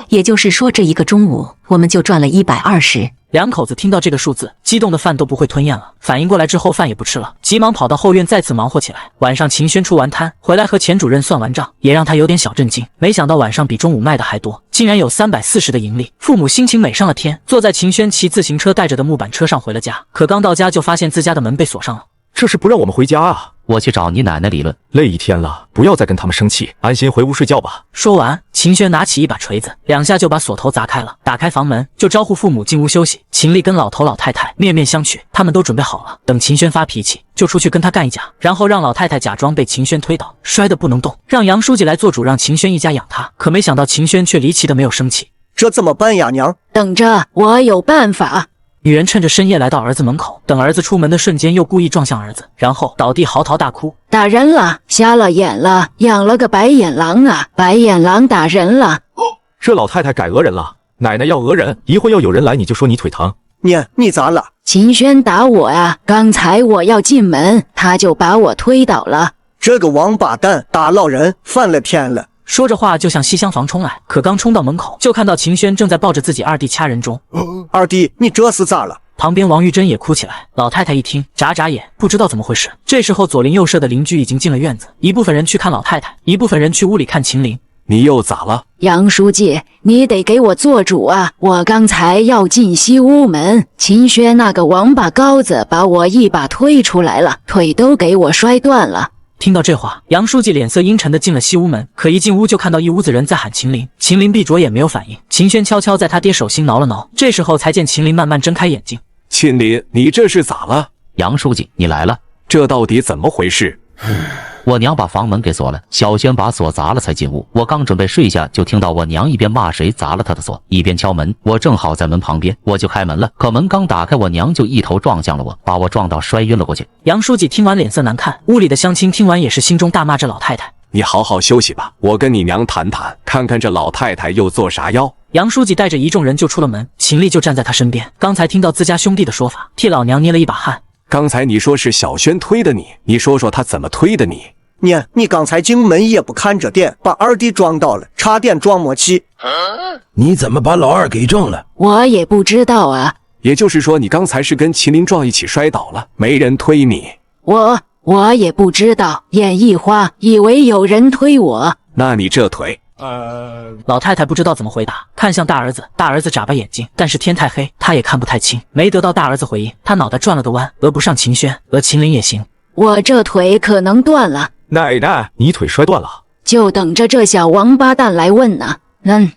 也就是说这一个中午我们就赚了120。两口子听到这个数字，激动的饭都不会吞咽了。反应过来之后，饭也不吃了，急忙跑到后院再次忙活起来。晚上秦轩出完摊回来和钱主任算完账，也让他有点小震惊。没想到晚上比中午卖的还多，竟然有340的盈利。父母心情美上了天，坐在秦轩骑自行车带着的木板车上回了家。可刚到家就发现自家的门被锁上了。这是不让我们回家啊！我去找你奶奶理论。累一天了，不要再跟他们生气，安心回屋睡觉吧。说完，秦轩拿起一把锤子，2下就把锁头砸开了。打开房门，就招呼父母进屋休息。秦丽跟老头老太太面面相觑，他们都准备好了，等秦轩发脾气，就出去跟他干一架，然后让老太太假装被秦轩推倒，摔得不能动，让杨书记来做主，让秦轩一家养他。可没想到秦轩却离奇的没有生气。这怎么办呀，娘？等着，我有办法。女人趁着深夜来到儿子门口，等儿子出门的瞬间又故意撞向儿子，然后倒地嚎啕大哭。打人了，瞎了眼了，养了个白眼狼啊！白眼狼打人了。这老太太改讹人了。奶奶要讹人，一会要有人来你就说你腿疼。你咋了？秦轩打我啊！刚才我要进门，他就把我推倒了。这个王八蛋打老人，翻了天了！说着话就向西厢房冲来，可刚冲到门口，就看到秦轩正在抱着自己二弟掐人中。二弟，你这是咋了？旁边王玉珍也哭起来，老太太一听，眨眨眼，不知道怎么回事。这时候左邻右舍的邻居已经进了院子，一部分人去看老太太，一部分人去屋里看秦林。你又咋了？杨书记，你得给我做主啊！我刚才要进西屋门，秦轩那个王八羔子把我一把推出来了，腿都给我摔断了。听到这话，杨书记脸色阴沉地进了西屋门，可一进屋就看到一屋子人在喊秦林。秦林闭着眼没有反应，秦轩悄悄在他爹手心挠了挠，这时候才见秦林慢慢睁开眼睛。秦林，你这是咋了？杨书记，你来了，这到底怎么回事？我娘把房门给锁了，小轩把锁砸了才进屋。我刚准备睡下，就听到我娘一边骂谁砸了她的锁，一边敲门。我正好在门旁边，我就开门了。可门刚打开，我娘就一头撞向了我，把我撞到摔晕了过去。杨书记听完脸色难看，屋里的乡亲听完也是心中大骂这老太太。你好好休息吧，我跟你娘谈谈，看看这老太太又做啥妖。杨书记带着一众人就出了门，秦丽就站在他身边。刚才听到自家兄弟的说法，替老娘捏了一把汗。刚才你说是小轩推的你，你说说他怎么推的你？你刚才进门也不看着点，把二弟撞到了，差点撞没气。你怎么把老二给撞了？我也不知道啊。也就是说，你刚才是跟秦林撞一起摔倒了，没人推你。我也不知道，眼一花，以为有人推我。那你这腿……老太太不知道怎么回答，看向大儿子，大儿子眨巴眼睛，但是天太黑，他也看不太清，没得到大儿子回应，他脑袋转了个弯，讹不上秦轩，讹秦林也行。我这腿可能断了。奶奶，你腿摔断了？就等着这小王八蛋来问呢。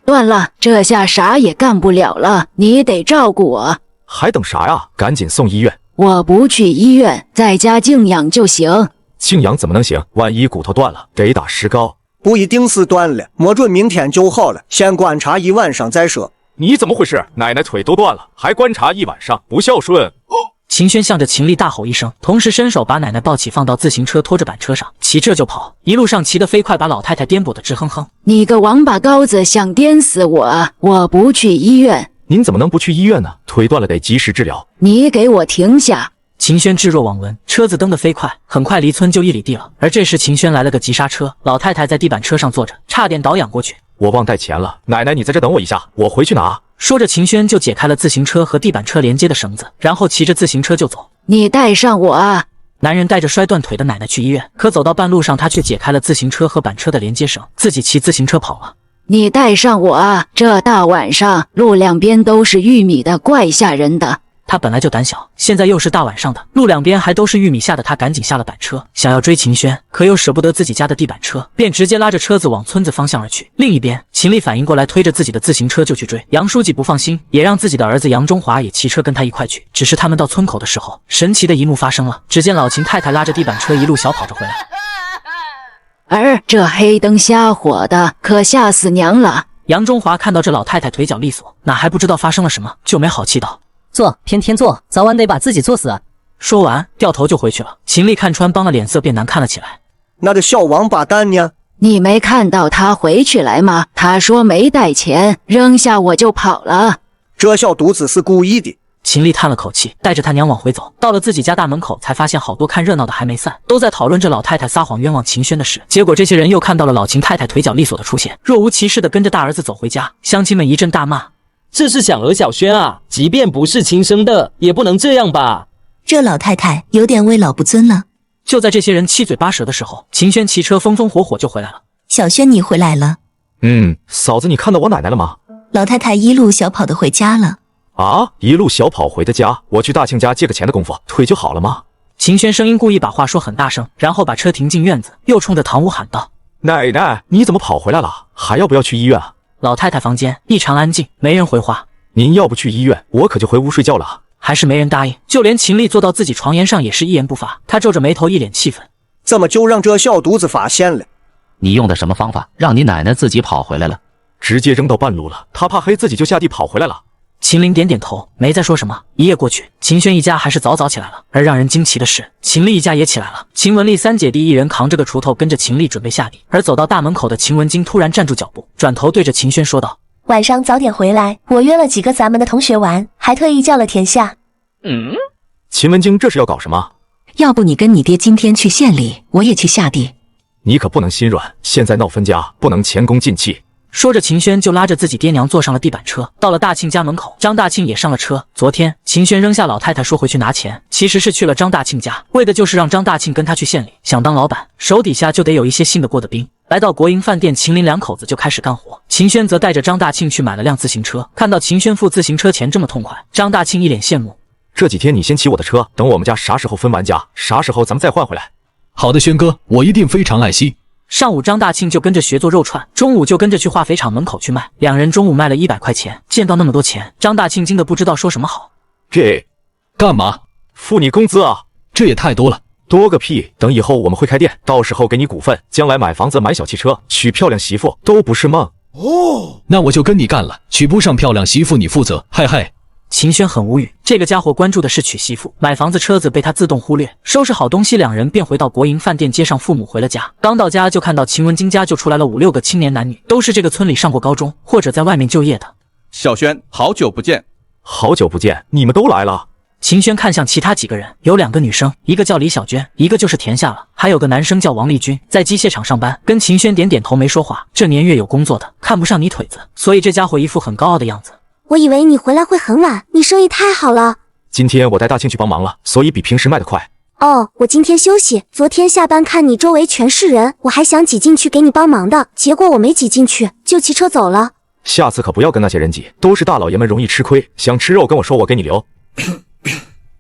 断了，这下啥也干不了了，你得照顾我。还等啥呀？赶紧送医院。我不去医院，在家静养就行。静养怎么能行？万一骨头断了，得打石膏。不一定是断了，摸准明天就好了，先观察一晚上再说。你怎么回事？奶奶腿都断了，还观察一晚上，不孝顺。秦轩向着秦丽大吼一声，同时伸手把奶奶抱起，放到自行车拖着板车上，骑着就跑。一路上骑得飞快，把老太太颠簸得直哼哼。你个王八羔子，想颠死我！我不去医院。您怎么能不去医院呢？腿断了得及时治疗。你给我停下！秦轩置若罔闻，车子蹬得飞快，很快离村就1里地了。而这时秦轩来了个急刹车，老太太在地板车上坐着，差点倒仰过去。我忘带钱了，奶奶你在这等我一下，我回去拿。说着，秦轩就解开了自行车和地板车连接的绳子，然后骑着自行车就走。你带上我啊！男人带着摔断腿的奶奶去医院，可走到半路上，他却解开了自行车和板车的连接绳，自己骑自行车跑了。你带上我啊！这大晚上，路两边都是玉米的，怪吓人的。他本来就胆小，现在又是大晚上的，路两边还都是玉米，吓得他赶紧下了板车，想要追秦轩，可又舍不得自己家的地板车，便直接拉着车子往村子方向而去。另一边，秦丽反应过来，推着自己的自行车就去追。杨书记不放心，也让自己的儿子杨中华也骑车跟他一块去。只是他们到村口的时候，神奇的一幕发生了，只见老秦太太拉着地板车一路小跑着回来。这黑灯瞎火的，可吓死娘了。杨中华看到这老太太腿脚利索，哪还不知道发生了什么，就没好气道：坐，天天坐，早晚得把自己坐死啊！说完，掉头就回去了。秦丽看穿帮了，脸色变难看了起来。那个小王八蛋呢？你没看到他回去来吗？他说没带钱，扔下我就跑了。这小犊子是故意的。秦丽叹了口气，带着他娘往回走。到了自己家大门口，才发现好多看热闹的还没散，都在讨论这老太太撒谎冤枉秦轩的事。结果这些人又看到了老秦太太腿脚利索的出现，若无其事的跟着大儿子走回家。乡亲们一阵大骂：这是想讹小轩啊！即便不是亲生的，也不能这样吧？这老太太有点为老不尊了。就在这些人七嘴八舌的时候，秦轩骑车风风火火就回来了。小轩，你回来了。嫂子，你看到我奶奶了吗？老太太一路小跑的回家了。啊，一路小跑回的家？我去大庆家借个钱的功夫，腿就好了吗？秦轩声音故意把话说很大声，然后把车停进院子，又冲着堂屋喊道：奶奶，你怎么跑回来了？还要不要去医院啊？老太太房间异常安静，没人回话。您要不去医院，我可就回屋睡觉了。还是没人答应，就连秦丽坐到自己床沿上也是一言不发。她皱着眉头，一脸气愤：怎么就让这小犊子发现了？你用的什么方法，让你奶奶自己跑回来了？直接扔到半路了，她怕黑，自己就下地跑回来了。秦林点点头，没再说什么。一夜过去，秦轩一家还是早早起来了。而让人惊奇的是，秦丽一家也起来了。秦文丽三姐弟一人扛着个锄头，跟着秦丽准备下地。而走到大门口的秦文京突然站住脚步，转头对着秦轩说道：晚上早点回来。我约了几个咱们的同学玩，还特意叫了田夏。秦文京这是要搞什么？要不你跟你爹今天去县里，我也去下地。你可不能心软，现在闹分家，不能前功尽弃。说着，秦轩就拉着自己爹娘坐上了地板车，到了大庆家门口。张大庆也上了车。昨天秦轩扔下老太太说回去拿钱，其实是去了张大庆家，为的就是让张大庆跟他去县里。想当老板，手底下就得有一些信得过的兵。来到国营饭店，秦林两口子就开始干活。秦轩则带着张大庆去买了辆自行车。看到秦轩付自行车钱这么痛快，张大庆一脸羡慕。这几天你先骑我的车，等我们家啥时候分完家，啥时候咱们再换回来。好的，轩哥，我一定非常爱惜。上午张大庆就跟着学做肉串，中午就跟着去化肥厂门口去卖。两人中午卖了100块钱，见到那么多钱，张大庆惊得不知道说什么好。这干嘛？付你工资啊？这也太多了。多个屁！等以后我们会开店，到时候给你股份，将来买房子、买小汽车、娶漂亮媳妇都不是梦。那我就跟你干了，娶不上漂亮媳妇你负责，嘿嘿。秦轩很无语，这个家伙关注的是娶媳妇，买房子车子被他自动忽略。收拾好东西，两人便回到国营饭店接上父母回了家。刚到家就看到秦文京家就出来了5、6个青年男女，都是这个村里上过高中或者在外面就业的。小轩，好久不见。好久不见，你们都来了。秦轩看向其他几个人，有2个女生，一个叫李小娟，一个就是田夏了，还有个男生叫王立军，在机械厂上班，跟秦轩点点头没说话。这年月有工作的，看不上你腿子，所以这家伙一副很高傲的样子。我以为你回来会很晚，你生意太好了。今天我带大庆去帮忙了，所以比平时卖得快。哦，我今天休息。昨天下班看你周围全是人，我还想挤进去给你帮忙的，结果我没挤进去，就骑车走了。下次可不要跟那些人挤，都是大老爷们，容易吃亏。想吃肉跟我说，我给你留。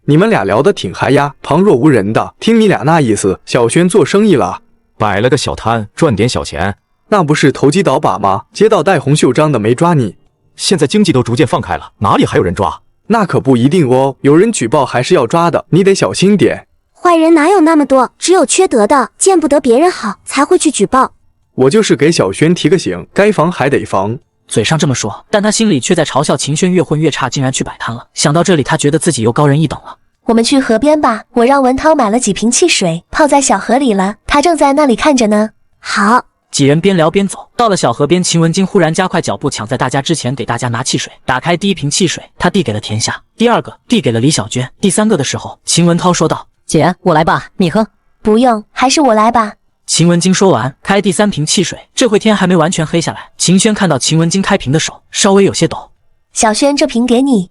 你们俩聊得挺嗨呀，旁若无人的。听你俩那意思，小轩做生意了，摆了个小摊，赚点小钱。那不是投机倒把吗？街道带红袖章的没抓你。现在经济都逐渐放开了，哪里还有人抓？那可不一定哦，有人举报还是要抓的，你得小心点。坏人哪有那么多，只有缺德的，见不得别人好才会去举报。我就是给小轩提个醒，该防还得防。嘴上这么说，但他心里却在嘲笑秦轩越混越差，竟然去摆摊了。想到这里，他觉得自己又高人一等了。我们去河边吧，我让文涛买了几瓶汽水，泡在小河里了，他正在那里看着呢。好。几人边聊边走，到了小河边，秦文京忽然加快脚步，抢在大家之前给大家拿汽水。打开第1瓶汽水，他递给了田夏，第2个递给了李小娟，第3个的时候，秦文涛说道：“姐，我来吧，你喝。”不用，还是我来吧。秦文京说完，开第3瓶汽水。这会天还没完全黑下来，秦轩看到秦文京开瓶的手稍微有些抖。小轩，这瓶给你。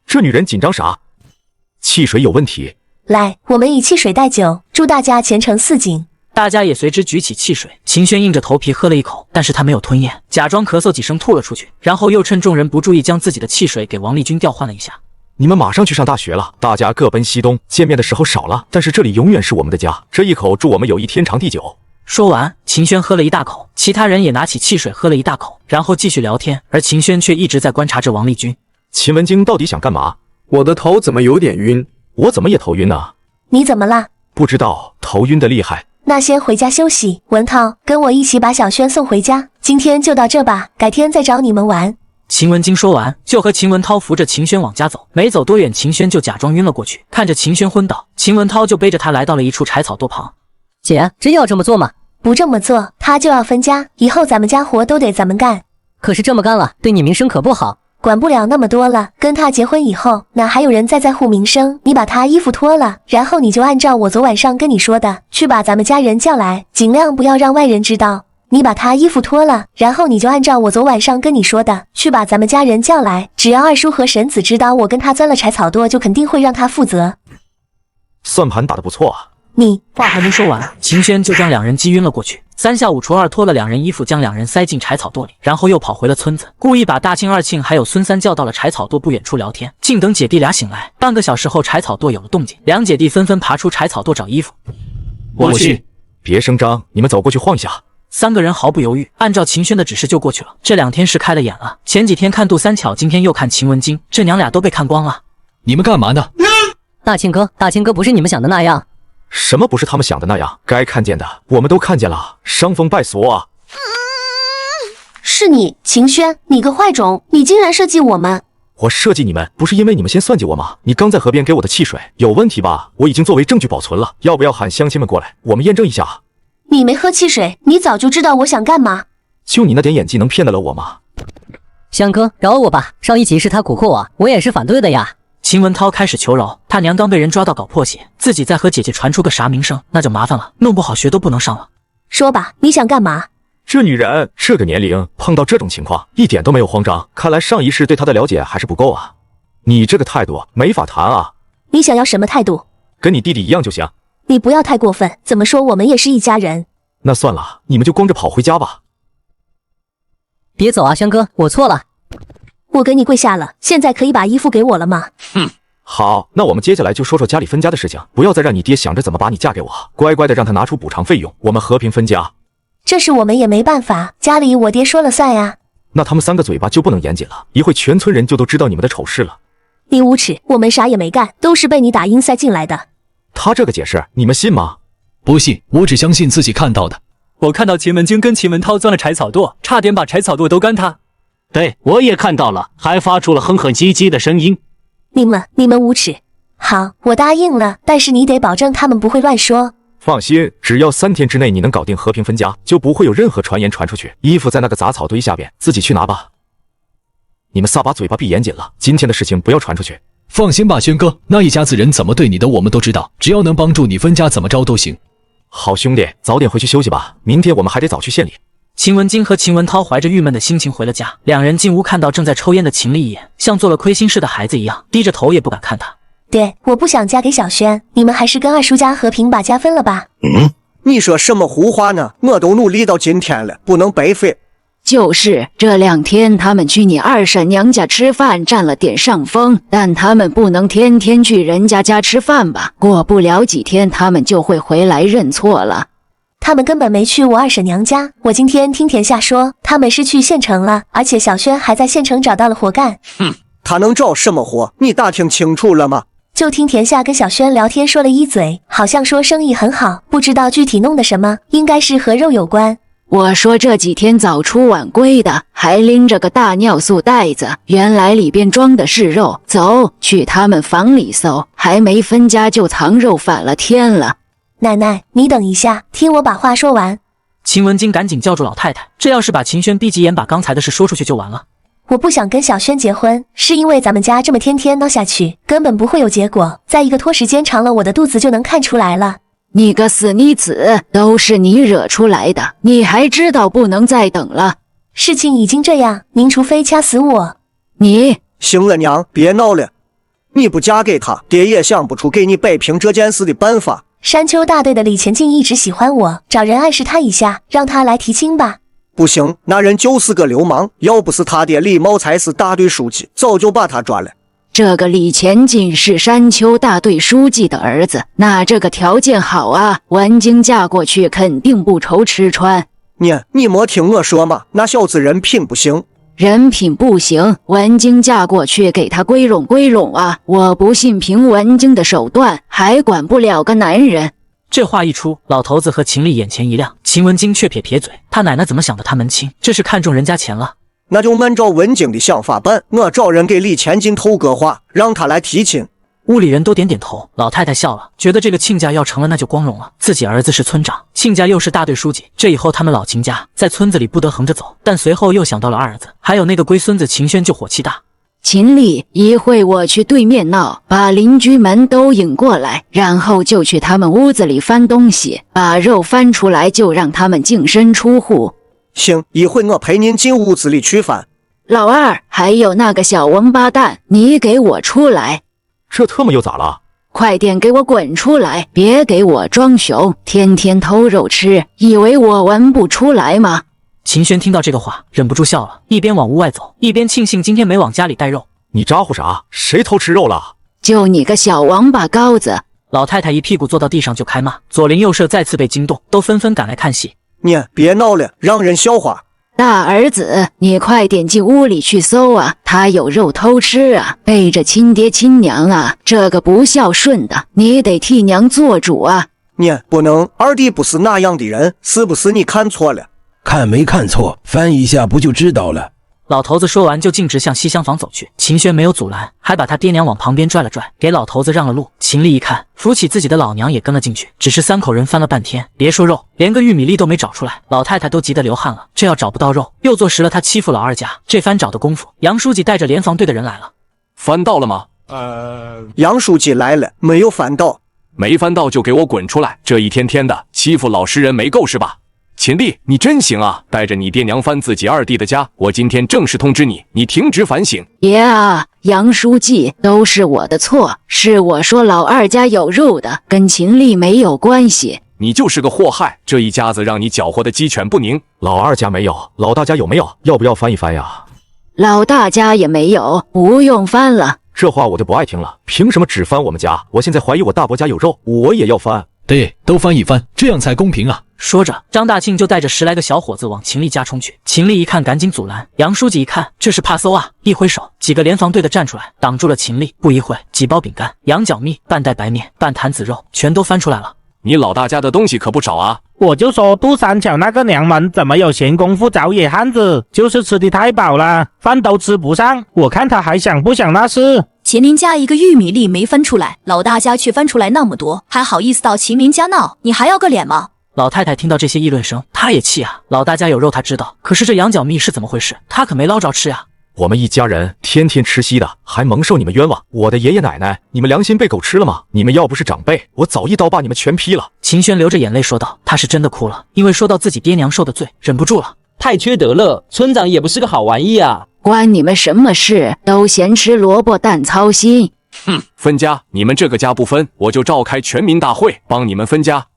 这女人紧张啥？汽水有问题。来，我们以汽水代酒，祝大家前程似锦。大家也随之举起汽水，秦轩硬着头皮喝了一口，但是他没有吞咽，假装咳嗽几声吐了出去，然后又趁众人不注意将自己的汽水给王立军调换了一下。你们马上去上大学了，大家各奔西东，见面的时候少了，但是这里永远是我们的家，这一口祝我们友谊天长地久。说完，秦轩喝了一大口，其他人也拿起汽水喝了一大口，然后继续聊天，而秦轩却一直在观察着王立军。秦文京到底想干嘛？我的头怎么有点晕？我怎么也头晕呢？你怎么啦？不知道，头晕的厉害。那先回家休息。文涛，跟我一起把小轩送回家。今天就到这吧，改天再找你们玩。秦文京说完，就和秦文涛扶着秦轩往家走。没走多远，秦轩就假装晕了过去。看着秦轩昏倒，秦文涛就背着他来到了一处柴草垛旁。姐，真要这么做吗？不这么做，他就要分家，以后咱们家活都得咱们干。可是这么干了，对你名声可不好。管不了那么多了，跟他结婚以后，哪还有人在乎名声？你把他衣服脱了，然后你就按照我昨晚上跟你说的，去把咱们家人叫来，尽量不要让外人知道。你把他衣服脱了，然后你就按照我昨晚上跟你说的，去把咱们家人叫来。只要二叔和婶子知道我跟他钻了柴草垛，就肯定会让他负责。算盘打得不错啊。你话还没说完，秦轩就将两人击晕了过去。3下5除2脱了两人衣服，将两人塞进柴草垛里，然后又跑回了村子，故意把大庆、二庆还有孙三叫到了柴草垛不远处聊天。静等姐弟俩醒来，半个小时后，柴草垛有了动静，两姐弟纷纷爬出柴草垛找衣服。我去，别声张，你们走过去晃一下。3个人毫不犹豫，按照秦轩的指示就过去了。这2天是开了眼了，前几天看杜三巧，今天又看秦文京，这娘俩都被看光了。你们干嘛呢？大庆哥不是你们想的那样。什么不是他们想的那样？该看见的我们都看见了，伤风败俗啊！是你，秦轩，你个坏种，你竟然设计我们！我设计你们，不是因为你们先算计我吗？你刚在河边给我的汽水有问题吧？我已经作为证据保存了，要不要喊乡亲们过来，我们验证一下？你没喝汽水，你早就知道我想干嘛。就你那点演技能骗得了我吗？香哥，饶我吧！上一集是他蛊惑我也是反对的呀。秦文涛开始求饶，他娘刚被人抓到搞破鞋，自己再和姐姐传出个啥名声，那就麻烦了，弄不好学都不能上了。说吧，你想干嘛？这女人这个年龄碰到这种情况一点都没有慌张，看来上一世对她的了解还是不够啊。你这个态度没法谈啊。你想要什么态度？跟你弟弟一样就行。你不要太过分，怎么说我们也是一家人。那算了，你们就光着跑回家吧。别走啊，香哥，我错了。我给你跪下了，现在可以把衣服给我了吗？哼，好，那我们接下来就说说家里分家的事情，不要再让你爹想着怎么把你嫁给我，乖乖的让他拿出补偿费用，我们和平分家。这是我们也没办法，家里我爹说了算呀。那他们3个嘴巴就不能严谨了，一会全村人就都知道你们的丑事了。你无耻，我们啥也没干，都是被你打阴塞进来的。他这个解释你们信吗？不信，我只相信自己看到的。我看到秦文京跟秦文涛钻了柴草垛，差点把柴草垛都干塌。对，我也看到了，还发出了哼哼唧唧的声音。你们无耻！好，我答应了，但是你得保证他们不会乱说。放心，只要3天之内你能搞定和平分家，就不会有任何传言传出去。衣服在那个杂草堆下边，自己去拿吧。你们仨把嘴巴闭严谨了，今天的事情不要传出去。放心吧，轩哥，那一家子人怎么对你的我们都知道，只要能帮助你分家，怎么着都行。好兄弟，早点回去休息吧，明天我们还得早去县里。秦文京和秦文涛怀着郁闷的心情回了家，两人进屋看到正在抽烟的秦丽一眼，像做了亏心事的孩子一样，低着头也不敢看他。对，我不想嫁给小轩，你们还是跟二叔家和平把家分了吧。你说什么胡话呢？我都努力到今天了，不能白费。就是这2天他们去你二婶娘家吃饭占了点上风，但他们不能天天去人家家吃饭吧？过不了几天他们就会回来认错了。他们根本没去我二婶娘家，我今天听田夏说他们是去县城了，而且小轩还在县城找到了活干。他能找什么活？你打听清楚了吗？就听田夏跟小轩聊天说了一嘴，好像说生意很好，不知道具体弄的什么，应该是和肉有关。我说这几天早出晚归的，还拎着个大尿素袋子，原来里边装的是肉。走，去他们房里搜，还没分家就藏肉，反了天了。奶奶，你等一下，听我把话说完。秦文京赶紧叫住老太太，这要是把秦轩逼急眼，把刚才的事说出去就完了。我不想跟小轩结婚，是因为咱们家这么天天闹下去，根本不会有结果。再一个拖时间长了，我的肚子就能看出来了。你个死妮子，都是你惹出来的，你还知道不能再等了？事情已经这样，您除非掐死我。你行了，娘，别闹了。你不嫁给他，爹也想不出给你摆平这件事的办法。山丘大队的李前进一直喜欢我，找人暗示他一下，让他来提亲吧。不行，那人就是个流氓，要不是他爹李茂才是大队书记，早就把他抓了。这个李前进是山丘大队书记的儿子，那这个条件好啊，文京嫁过去肯定不愁吃穿。你没听我说吗？那小子人品不行。人品不行，文京嫁过去给他归拢归拢啊！我不信凭文京的手段还管不了个男人。这话一出，老头子和秦丽眼前一亮，秦文京却撇撇嘴，他奶奶怎么想的他门亲，这是看中人家钱了。那就按照文京的想法办，我找人给李前进投个话，让他来提亲。屋里人都点点头，老太太笑了，觉得这个亲家要成了那就光荣了。自己儿子是村长，亲家又是大队书记，这以后他们老秦家在村子里不得横着走。但随后又想到了二儿子，还有那个龟孙子秦轩，就火气大。秦丽，一会我去对面闹，把邻居们都引过来，然后就去他们屋子里翻东西，把肉翻出来就让他们净身出户。行，一会我陪您进屋子里去翻。老二，还有那个小王八蛋，你给我出来！这特么又咋了？快点给我滚出来！别给我装熊，天天偷肉吃，以为我闻不出来吗？秦轩听到这个话，忍不住笑了，一边往屋外走，一边庆幸今天没往家里带肉。你咋呼啥？谁偷吃肉了？就你个小王八羔子！老太太一屁股坐到地上就开骂，左邻右舍再次被惊动，都纷纷赶来看戏。你别闹了，让人笑话。大儿子，你快点进屋里去搜啊！他有肉偷吃啊，背着亲爹亲娘啊，这个不孝顺的，你得替娘做主啊！你不能，二弟不是那样的人，是不是你看错了？看没看错，翻一下不就知道了。老头子说完就径直向西厢房走去，秦轩没有阻拦，还把他爹娘往旁边拽了拽，给老头子让了路。秦丽一看，扶起自己的老娘也跟了进去，只是3口人翻了半天，别说肉，连个玉米粒都没找出来，老太太都急得流汗了。这要找不到肉，又坐实了他欺负老二家。这番找的功夫，杨书记带着联防队的人来了。翻到了吗？杨书记来了，没有翻到。没翻到就给我滚出来！这一天天的欺负老实人没够是吧？秦丽，你真行啊！带着你爹娘翻自己二弟的家，我今天正式通知你，你停职反省。爷啊，杨书记，都是我的错，是我说老二家有肉的，跟秦丽没有关系。你就是个祸害，这一家子让你搅和的鸡犬不宁。老二家没有，老大家有没有？要不要翻一翻呀？老大家也没有，不用翻了。这话我就不爱听了，凭什么只翻我们家？我现在怀疑我大伯家有肉，我也要翻。对，都翻一翻，这样才公平啊！说着，张大庆就带着10来个小伙子往秦丽家冲去。秦丽一看，赶紧阻拦。杨书记一看，这是怕馊啊，一挥手，几个联防队的站出来，挡住了秦丽。不一会，几包饼干、羊角蜜、半袋白面、半坛子肉，全都翻出来了。你老大家的东西可不少啊！我就说杜三桥那个娘们怎么有闲工夫找野汉子，就是吃的太饱了，饭都吃不上。我看他还想不想那事。秦明家一个玉米粒没分出来，老大家却分出来那么多，还好意思到秦明家闹？你还要个脸吗？老太太听到这些议论声，她也气啊！老大家有肉她知道，可是这羊角蜜是怎么回事？她可没捞着吃呀！我们一家人天天吃稀的，还蒙受你们冤枉。我的爷爷奶奶，你们良心被狗吃了吗？你们要不是长辈，我早一刀把你们全劈了。秦轩流着眼泪说道，他是真的哭了，因为说到自己爹娘受的罪，忍不住了。太缺德了，村长也不是个好玩意啊！关你们什么事？都嫌吃萝卜淡操心。哼，分家，你们这个家不分，我就召开全民大会，帮你们分家。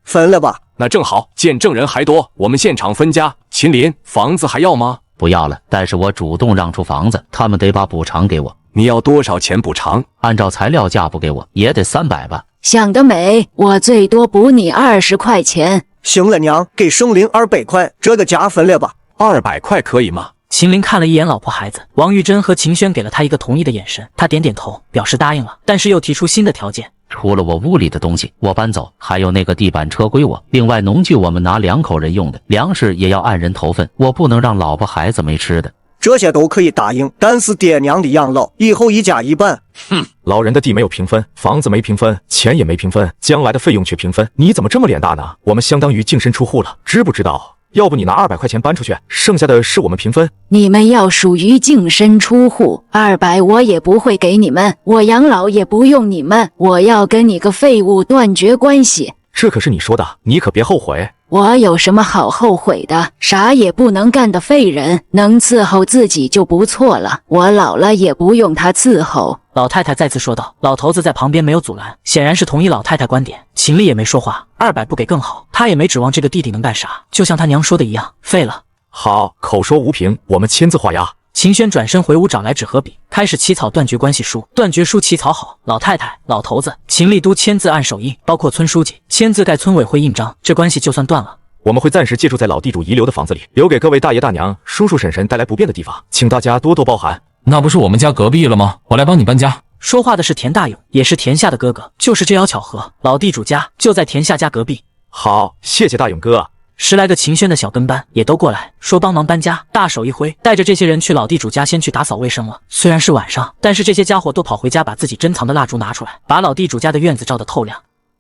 分了吧？那正好，见证人还多，我们现场分家。秦林，房子还要吗？不要了，但是我主动让出房子，他们得把补偿给我。你要多少钱补偿？按照材料价不给我，也得300吧。想得美，我最多补你20块钱。行了娘，给圣灵200块，这个家分了吧。200块可以吗？秦林看了一眼老婆孩子，王玉珍和秦轩给了他一个同意的眼神，他点点头，表示答应了，但是又提出新的条件。除了我屋里的东西我搬走，还有那个地板车归我，另外农具我们拿2口人用的，粮食也要按人头分，我不能让老婆孩子没吃的。这些都可以答应，但是爹娘的养老以后一家一半。哼，老人的地没有平分，房子没平分，钱也没平分，将来的费用却平分，你怎么这么脸大呢？我们相当于净身出户了，知不知道？要不你拿200块钱搬出去，剩下的是我们平分。你们要属于净身出户，200我也不会给你们，我养老也不用你们，我要跟你个废物断绝关系。这可是你说的，你可别后悔。我有什么好后悔的？啥也不能干的废人，能伺候自己就不错了。我老了也不用他伺候。老太太再次说道。老头子在旁边没有阻拦，显然是同意老太太观点。秦丽也没说话，200不给更好，他也没指望这个弟弟能干啥，就像他娘说的一样，废了。好，口说无凭，我们签字画押。秦轩转身回屋找来纸和笔，开始起草断绝关系书。断绝书起草好，老太太、老头子、秦丽都签字按手印，包括村书记签字盖村委会印章，这关系就算断了。我们会暂时借住在老地主遗留的房子里，留给各位大爷大娘、叔叔婶婶带来不便的地方，请大家多多包涵。那不是我们家隔壁了吗？我来帮你搬家。说话的是田大勇，也是田夏的哥哥，就是这妖巧合，老地主家就在田夏家隔壁。好，谢谢大勇哥。10来个秦轩的小跟班也都过来，说帮忙搬家，大手一挥，带着这些人去老地主家先去打扫卫生了。虽然是晚上，但是这些家伙都跑回家把自己珍藏的蜡烛拿出来，把老地主家的院子照得透亮。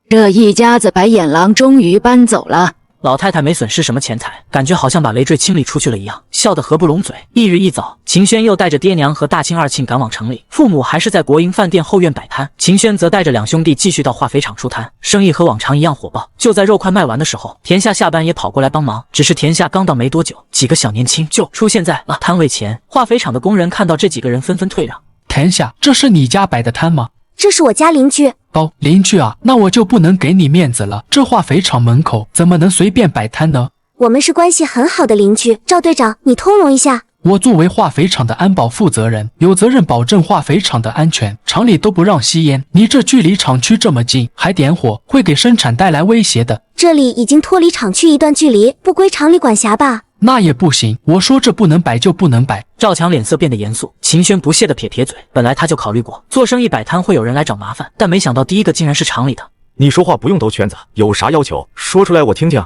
这一家子白眼狼终于搬走了。老太太没损失什么钱财，感觉好像把累赘清理出去了一样，笑得合不拢嘴。翌日一早，秦轩又带着爹娘和大庆、二庆赶往城里，父母还是在国营饭店后院摆摊，秦轩则带着2兄弟继续到化肥厂出摊，生意和往常一样火爆。就在肉快卖完的时候，田夏下班也跑过来帮忙，只是田夏刚到没多久，几个小年轻就出现在了摊位前。化肥厂的工人看到这几个人纷纷退让。田夏，这是你家摆的摊吗？这是我家邻居。哦，邻居啊，那我就不能给你面子了。这化肥厂门口怎么能随便摆摊呢？我们是关系很好的邻居，赵队长，你通融一下。我作为化肥厂的安保负责人，有责任保证化肥厂的安全，厂里都不让吸烟。你这距离厂区这么近，还点火，会给生产带来威胁的。这里已经脱离厂区一段距离，不归厂里管辖吧？那也不行，我说这不能摆就不能摆。赵强脸色变得严肃，秦轩不屑地撇嘴。本来他就考虑过做生意摆摊会有人来找麻烦，但没想到第一个竟然是厂里的。你说话不用兜圈子，有啥要求说出来我听听。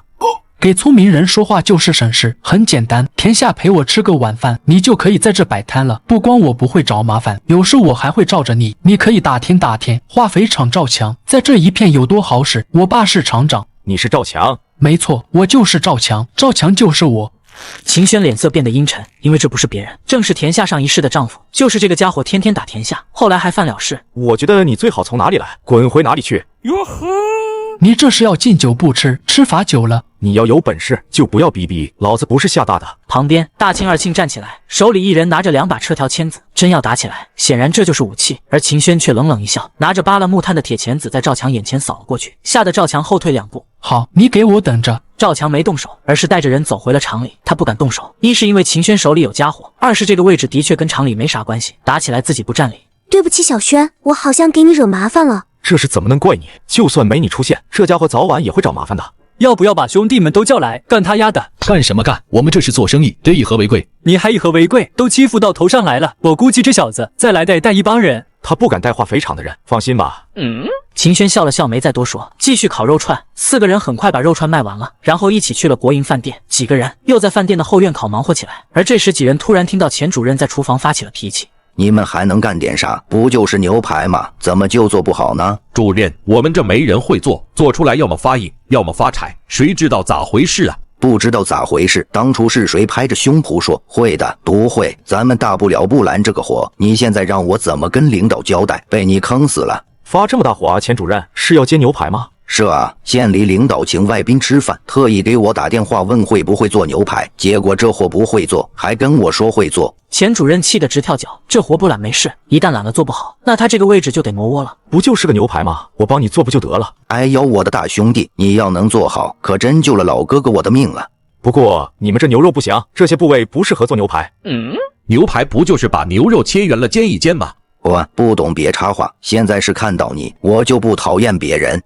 给聪明人说话就是省事，很简单，天下陪我吃个晚饭，你就可以在这摆摊了。不光我不会找麻烦，有时我还会罩着你，你可以打听打听。化肥厂赵强在这一片有多好使，我爸是厂长。你是赵强？没错，我就是赵强，赵强就是我。秦轩脸色变得阴沉，因为这不是别人，正是田下上一世的丈夫，就是这个家伙天天打田下，后来还犯了事。我觉得你最好从哪里来，滚回哪里去。哟呵，你这是要敬酒不吃，吃罚酒了。你要有本事就不要逼逼，老子不是吓大的。旁边大庆二庆站起来，手里一人拿着2把车条签子，真要打起来。显然这就是武器，而秦轩却冷冷一笑，拿着扒了木炭的铁钳子在赵强眼前扫了过去，吓得赵强后退2步。好，你给我等着。赵强没动手，而是带着人走回了厂里。他不敢动手，一是因为秦轩手里有家伙，二是这个位置的确跟厂里没啥关系，打起来自己不占理。对不起小轩，我好像给你惹麻烦了。这事怎么能怪你？就算没你出现，这家伙早晚也会找麻烦的。要不要把兄弟们都叫来干他丫的？干什么干？我们这是做生意，得以和为贵。你还以和为贵？都欺负到头上来了，我估计这小子再来带一帮人。他不敢带化肥厂的人，放心吧。秦轩笑了笑，没再多说，继续烤肉串。4个人很快把肉串卖完了，然后一起去了国营饭店。几个人又在饭店的后院烤忙活起来。而这时几人突然听到钱主任在厨房发起了脾气。你们还能干点啥？不就是牛排吗？怎么就做不好呢？主任，我们这没人会做，做出来要么发硬，要么发柴，谁知道咋回事啊？不知道咋回事，当初是谁拍着胸脯说会的？不会，咱们大不了不拦这个活。你现在让我怎么跟领导交代？被你坑死了！发这么大火啊，钱主任是要煎牛排吗？是啊，县里领导请外宾吃饭，特意给我打电话问会不会做牛排，结果这货不会做，还跟我说会做。钱主任气得直跳脚，这活不揽没事，一旦揽了做不好，那他这个位置就得挪窝了。不就是个牛排吗？我帮你做不就得了？哎呦，我的大兄弟，你要能做好，可真救了老哥哥我的命了。不过你们这牛肉不行，这些部位不适合做牛排。牛排不就是把牛肉切圆了煎一煎吗？我不懂别插话，现在是看到你，我就不讨厌别人。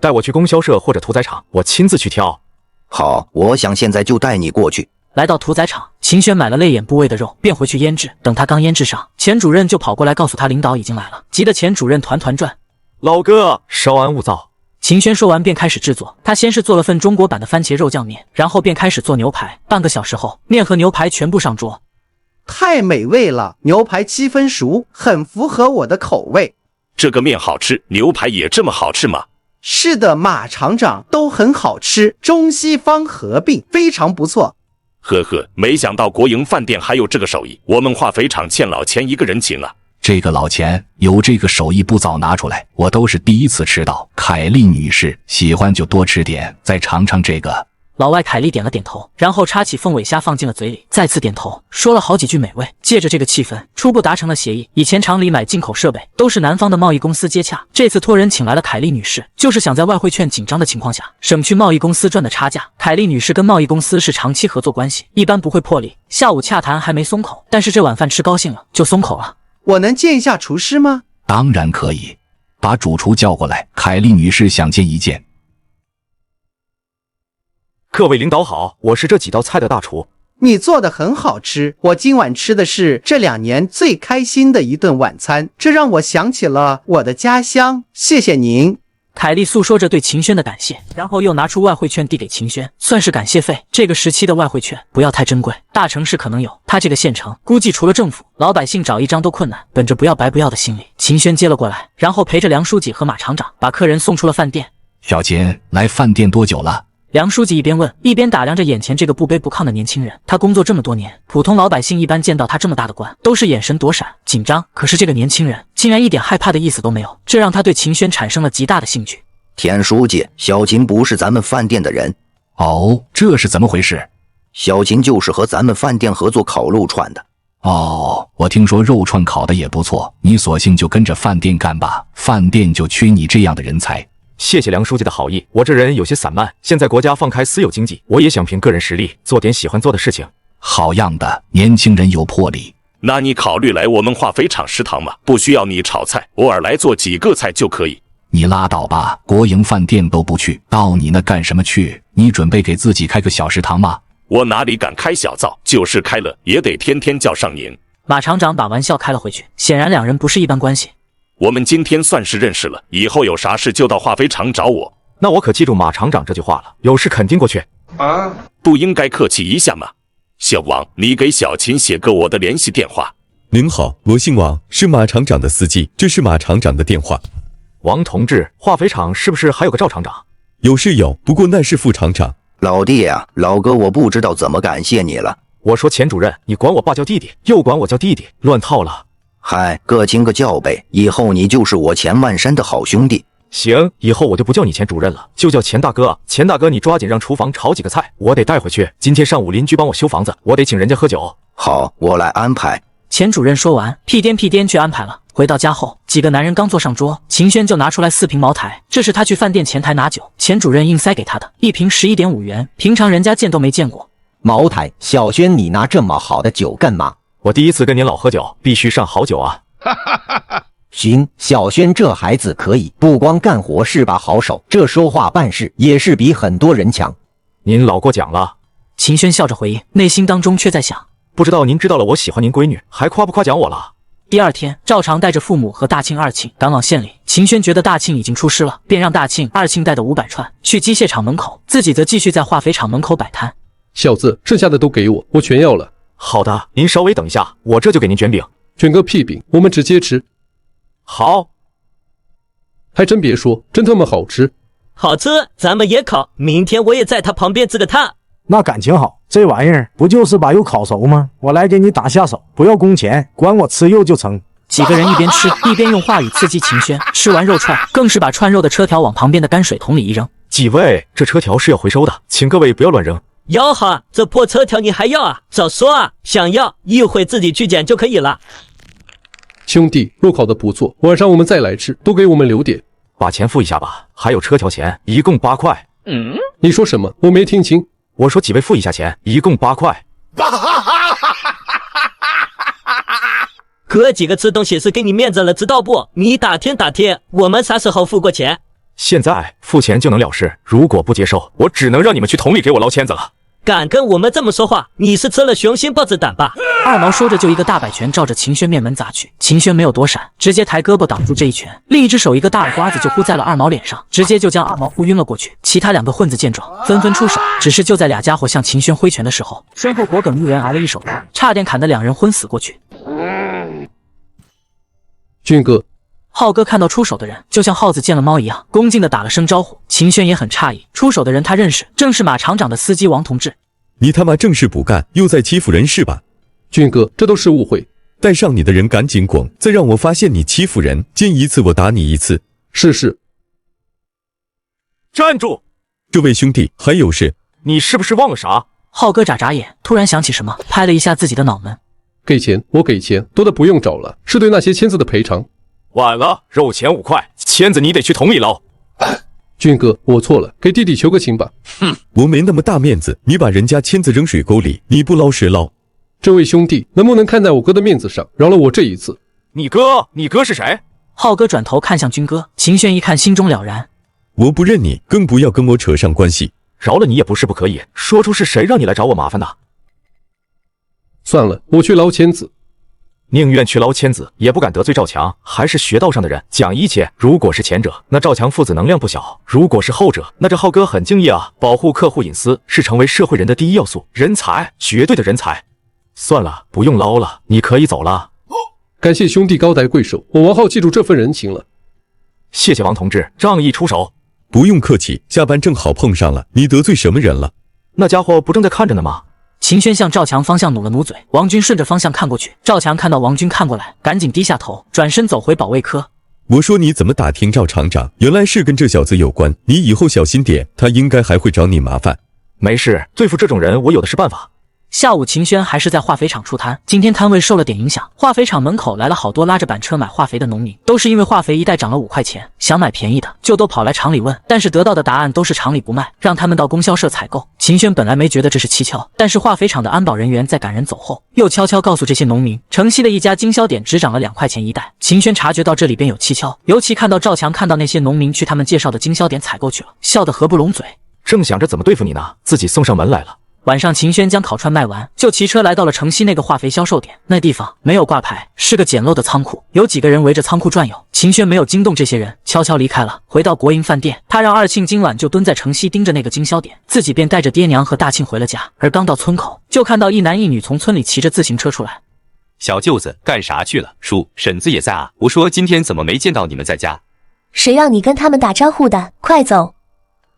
带我去供销社或者屠宰场，我亲自去挑。好，我想现在就带你过去。来到屠宰场，秦轩买了泪眼部位的肉，便回去腌制。等他刚腌制上，钱主任就跑过来告诉他领导已经来了，急得钱主任团团转。老哥，稍安勿躁。秦轩说完便开始制作，他先是做了份中国版的番茄肉酱面，然后便开始做牛排。半个小时后，面和牛排全部上桌。太美味了，牛排7分熟，很符合我的口味。这个面好吃，牛排也这么好吃吗？是的，马厂长，都很好吃，中西方合并，非常不错。呵呵，没想到国营饭店还有这个手艺，我们化肥厂欠老钱一个人情啊。这个老钱有这个手艺不早拿出来，我都是第一次吃到。凯丽女士喜欢就多吃点，再尝尝这个。老外凯丽点了点头，然后插起凤尾虾放进了嘴里，再次点头，说了好几句美味。借着这个气氛，初步达成了协议。以前厂里买进口设备都是南方的贸易公司接洽，这次托人请来了凯丽女士，就是想在外汇券紧张的情况下，省去贸易公司赚的差价。凯丽女士跟贸易公司是长期合作关系，一般不会破例。下午洽谈还没松口，但是这晚饭吃高兴了，就松口了。我能见一下厨师吗？当然可以，把主厨叫过来，凯丽女士想见一见。各位领导好，我是这几道菜的大厨。你做的很好吃，我今晚吃的是这2年最开心的一顿晚餐，这让我想起了我的家乡。谢谢您。凯丽诉说着对秦轩的感谢，然后又拿出外汇券递给秦轩，算是感谢费。这个时期的外汇券不要太珍贵，大城市可能有，他这个县城估计除了政府，老百姓找一张都困难。本着不要白不要的心理，秦轩接了过来，然后陪着梁书记和马厂长把客人送出了饭店。小秦，来饭店多久了？梁书记一边问，一边打量着眼前这个不卑不亢的年轻人。他工作这么多年，普通老百姓一般见到他这么大的官，都是眼神躲闪、紧张。可是这个年轻人竟然一点害怕的意思都没有，这让他对秦轩产生了极大的兴趣。田书记，小秦不是咱们饭店的人。哦，这是怎么回事？小秦就是和咱们饭店合作烤肉串的。哦，我听说肉串烤的也不错，你索性就跟着饭店干吧，饭店就缺你这样的人才。谢谢梁书记的好意，我这人有些散漫，现在国家放开私有经济，我也想凭个人实力做点喜欢做的事情。好样的，年轻人有魄力。那你考虑来我们化肥厂食堂吗？不需要你炒菜，偶尔来做几个菜就可以。你拉倒吧，国营饭店都不去，到你那干什么去？你准备给自己开个小食堂吗？我哪里敢开小灶，就是开了也得天天叫上您。马厂长把玩笑开了回去，显然两人不是一般关系。我们今天算是认识了，以后有啥事就到化肥厂找我。那我可记住马厂长这句话了，有事肯定过去。不应该客气一下吗？小王，你给小秦写个我的联系电话。您好，我姓王，是马厂长的司机，这是马厂长的电话。王同志，化肥厂是不是还有个赵厂长？有是有，不过那是副厂长。老弟啊，老哥，我不知道怎么感谢你了。我说钱主任，你管我爸叫弟弟，又管我叫弟弟，乱套了。嗨，各亲个叫呗，以后你就是我钱万山的好兄弟。行，以后我就不叫你钱主任了，就叫钱大哥。钱大哥，你抓紧让厨房炒几个菜，我得带回去。今天上午邻居帮我修房子，我得请人家喝酒。好，我来安排。钱主任说完，屁颠去安排了。回到家后，几个男人刚坐上桌，秦轩就拿出来4瓶茅台，这是他去饭店前台拿酒，钱主任硬塞给他的，1瓶11.5元，平常人家见都没见过。茅台，小轩，你拿这么好的酒干嘛？我第一次跟您老喝酒，必须上好酒啊。行，小轩这孩子可以，不光干活是把好手，这说话办事也是比很多人强。您老过奖了。秦轩笑着回应，内心当中却在想，不知道您知道了我喜欢您闺女，还夸不夸奖我了？第二天，赵长带着父母和大庆、二庆赶往县里。秦轩觉得大庆已经出师了，便让大庆、二庆带的500串去机械厂门口，自己则继续在化肥厂门口摆摊。小子，剩下的都给我，我全要了。好的，您稍微等一下，我这就给您卷饼。卷个屁饼，我们直接吃。好，还真别说，真他妈好吃。好吃，咱们也烤，明天我也在他旁边支个摊。那感情好，这玩意儿不就是把肉烤熟吗？我来给你打下手，不要工钱，管我吃肉就成。几个人一边吃一边用话语刺激秦轩。吃完肉串，更是把串肉的车条往旁边的泔水桶里一扔。几位，这车条是要回收的，请各位不要乱扔。要哈，这破车条你还要啊？早说啊！想要一会自己去捡就可以了。兄弟，肉烤的不错，晚上我们再来吃，多给我们留点。把钱付一下吧，还有车条钱，一共8块。你说什么？我没听清。我说几位付一下钱，一共8块。哥几个吃东西是给你面子了，知道不？你打听，我们啥时候付过钱？现在付钱就能了事，如果不接受，我只能让你们去桶里给我捞签子了。敢跟我们这么说话，你是吃了雄心豹子胆吧？二毛说着就一个大摆拳照着秦轩面门砸去，秦轩没有躲闪，直接抬胳膊挡住这一拳，另一只手一个大耳刮子就呼在了二毛脸上，直接就将二毛呼晕了过去。其他2个混子见状纷纷出手，只是就在俩家伙向秦轩挥拳的时候，身后脖梗一人挨了一手刀，差点砍得2人昏死过去。俊哥，浩哥看到出手的人，就像耗子见了猫一样，恭敬地打了声招呼。秦轩也很诧异，出手的人他认识，正是马厂长的司机王同志。你他妈正事不干，又在欺负人是吧？俊哥，这都是误会。带上你的人赶紧滚，再让我发现你欺负人，见一次我打你一次。是。站住！这位兄弟，还有事？你是不是忘了啥？浩哥眨眨眼，突然想起什么，拍了一下自己的脑门。给钱，我给钱，多的不用找了，是对那些签子的赔偿。晚了，肉钱5块，签子你得去桶里捞。俊哥，我错了，给弟弟求个情吧。我没那么大面子，你把人家签子扔水沟里，你不捞谁捞？这位兄弟，能不能看在我哥的面子上，饶了我这一次？你哥是谁？浩哥转头看向军哥，秦轩一看心中了然。我不认你，更不要跟我扯上关系。饶了你也不是不可以，说出是谁让你来找我麻烦的。算了，我去捞签子。宁愿去捞签子，也不敢得罪赵强，还是学道上的人，讲义气。如果是前者，那赵强父子能量不小；如果是后者，那这浩哥很敬业啊。保护客户隐私是成为社会人的第一要素，人才，绝对的人才。算了，不用捞了，你可以走了。感谢兄弟高抬贵手，我王浩记住这份人情了。谢谢王同志，仗义出手。不用客气，下班正好碰上了，你得罪什么人了？那家伙不正在看着呢吗？秦轩向赵强方向努了努嘴，王军顺着方向看过去。赵强看到王军看过来，赶紧低下头，转身走回保卫科。我说你怎么打听赵厂长？原来是跟这小子有关，你以后小心点，他应该还会找你麻烦。没事，对付这种人，我有的是办法。下午，秦轩还是在化肥厂出摊。今天摊位受了点影响，化肥厂门口来了好多拉着板车买化肥的农民，都是因为化肥一袋涨了5块钱，想买便宜的就都跑来厂里问，但是得到的答案都是厂里不卖，让他们到供销社采购。秦轩本来没觉得这是蹊跷，但是化肥厂的安保人员在赶人走后，又悄悄告诉这些农民，城西的一家经销点只涨了2块钱一袋。秦轩察觉到这里边有蹊跷，尤其看到赵强看到那些农民去他们介绍的经销点采购去了，笑得合不拢嘴。正想着怎么对付你呢，自己送上门来了。晚上秦轩将烤串卖完，就骑车来到了城西那个化肥销售点。那地方没有挂牌，是个简陋的仓库，有几个人围着仓库转悠。秦轩没有惊动这些人，悄悄离开了。回到国营饭店，他让二庆今晚就蹲在城西盯着那个经销点，自己便带着爹娘和大庆回了家。而刚到村口，就看到一男一女从村里骑着自行车出来。小舅子干啥去了？叔婶子也在啊。我说今天怎么没见到你们在家？谁让你跟他们打招呼的？快走！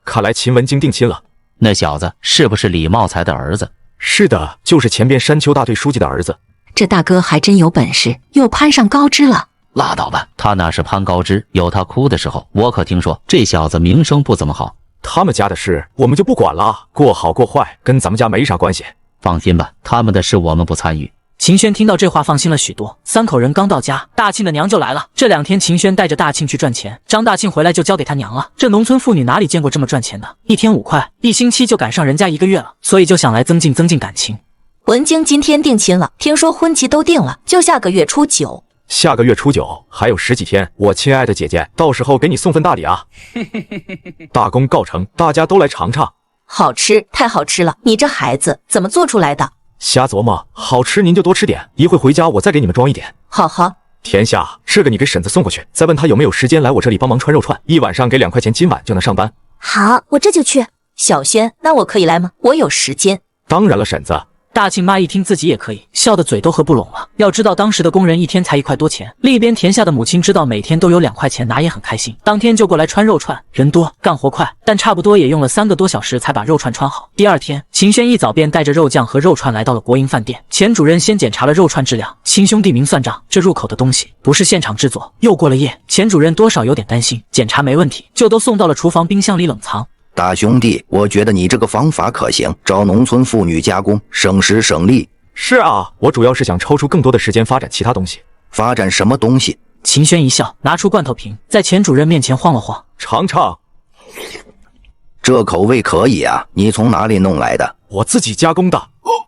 看来秦文京定亲了。那小子是不是李茂才的儿子？是的，就是前边山丘大队书记的儿子。这大哥还真有本事，又攀上高枝了。拉倒吧，他那是攀高枝，有他哭的时候。我可听说这小子名声不怎么好。他们家的事我们就不管了，过好过坏跟咱们家没啥关系。放心吧，他们的事我们不参与。秦轩听到这话放心了许多。三口人刚到家，大庆的娘就来了。这2天秦轩带着大庆去赚钱，张大庆回来就交给他娘了。这农村妇女哪里见过这么赚钱的？1天5块，1星期就赶上人家1个月了，所以就想来增进感情。文京今天定亲了，听说婚期都定了，就下个月初9。下个月初9还有10几天，我亲爱的姐姐，到时候给你送份大礼啊！大功告成，大家都来尝尝。好吃，太好吃了！你这孩子怎么做出来的？瞎琢磨，好吃您就多吃点，一会回家我再给你们装一点。好好。田夏，这个你给婶子送过去，再问她有没有时间来我这里帮忙穿肉串，1晚上给2块钱，今晚就能上班。好，我这就去。小轩，那我可以来吗？我有时间。当然了，婶子。大庆妈一听自己也可以，笑得嘴都合不拢了。要知道当时的工人1天才1块多钱。另一边田夏的母亲知道每天都有2块钱拿，也很开心，当天就过来穿肉串。人多干活快，但差不多也用了3个多小时才把肉串穿好。第2天，秦轩一早便带着肉酱和肉串来到了国营饭店。钱主任先检查了肉串质量，亲兄弟明算账，这入口的东西不是现场制作，又过了夜。钱主任多少有点担心，检查没问题，就都送到了厨房冰箱里冷藏。大兄弟，我觉得你这个方法可行，找农村妇女加工，省时省力。是啊，我主要是想抽出更多的时间发展其他东西。发展什么东西？秦轩一笑，拿出罐头瓶，在钱主任面前晃了晃，尝尝。这口味可以啊，你从哪里弄来的？我自己加工的。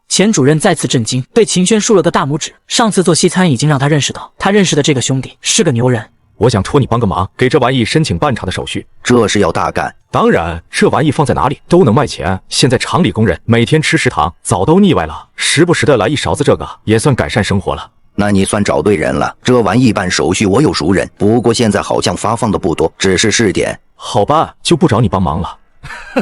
钱主任再次震惊，对秦轩竖了个大拇指。上次做西餐已经让他认识到，他认识的这个兄弟是个牛人。我想托你帮个忙，给这玩意申请办厂的手续。这是要大干？当然，这玩意放在哪里都能卖钱。现在厂里工人每天吃食堂，早都腻歪了，时不时的来一勺子这个，也算改善生活了。那你算找对人了，这玩意办手续我有熟人，不过现在好像发放的不多，只是试点。好办，就不找你帮忙了。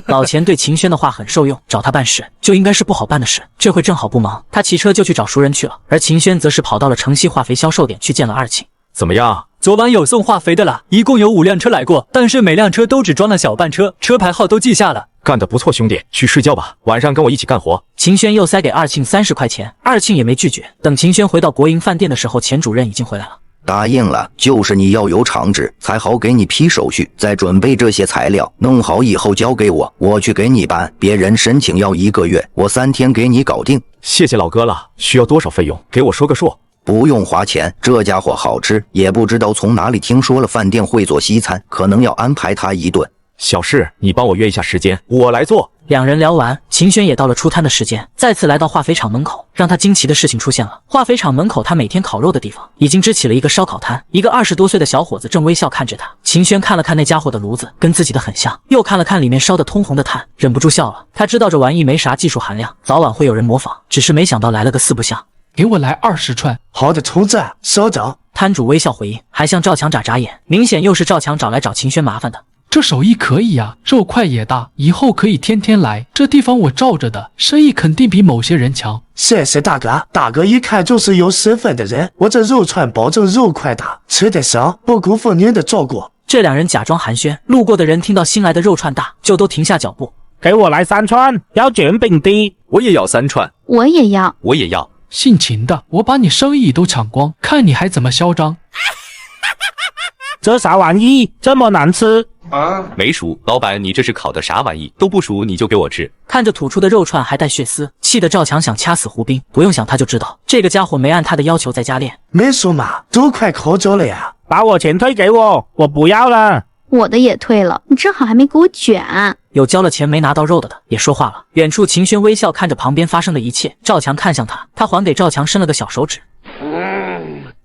老钱对秦轩的话很受用，找他办事就应该是不好办的事，这回正好不忙，他骑车就去找熟人去了。而秦轩则是跑到了城西化肥销售点去见了二庆。怎么样？昨晚有送化肥的了，一共有5辆车来过，但是每辆车都只装了小半车，车牌号都记下了。干得不错，兄弟，去睡觉吧，晚上跟我一起干活。秦轩又塞给二庆30块钱，二庆也没拒绝。等秦轩回到国营饭店的时候，钱主任已经回来了。答应了，就是你要有厂址才好给你批手续，再准备这些材料，弄好以后交给我，我去给你办。别人申请要1个月，我3天给你搞定。谢谢老哥了，需要多少费用？给我说个数。不用花钱，这家伙好吃，也不知道从哪里听说了饭店会做西餐，可能要安排他一顿。小事，你帮我约一下时间，我来做。两人聊完，秦轩也到了出摊的时间，再次来到化肥厂门口。让他惊奇的事情出现了，化肥厂门口他每天烤肉的地方已经支起了一个烧烤摊，一个20多岁的小伙子正微笑看着他。秦轩看了看那家伙的炉子，跟自己的很像，又看了看里面烧得通红的炭，忍不住笑了。他知道这玩意没啥技术含量，早晚会有人模仿，只是没想到来了个4不像。给我来20串。好的，厨子，稍等。摊主微笑回应，还向赵强眨眨眼，明显又是赵强找来找秦轩麻烦的。这手艺可以呀，肉块也大，以后可以天天来。这地方我罩着的，生意肯定比某些人强。谢谢大哥，大哥一看就是有身份的人。我这肉串保证肉块大，吃得香，不辜负您的照顾。这两人假装寒暄，路过的人听到新来的肉串大，就都停下脚步。给我来3串，要卷饼的。我也要3串。我也要。我也要。姓秦的，我把你生意都抢光，看你还怎么嚣张。这啥玩意这么难吃啊？没熟，老板，你这是烤的啥玩意？都不熟你就给我吃。看着吐出的肉串还带血丝，气得赵强想掐死胡兵。不用想他就知道，这个家伙没按他的要求在家练。没熟嘛，都快烤焦了呀！把我钱退给我，我不要了。我的也退了，你正好还没给我卷。有交了钱没拿到肉的也说话了。远处秦轩微笑看着旁边发生的一切，赵强看向他，他还给赵强伸了个小手指。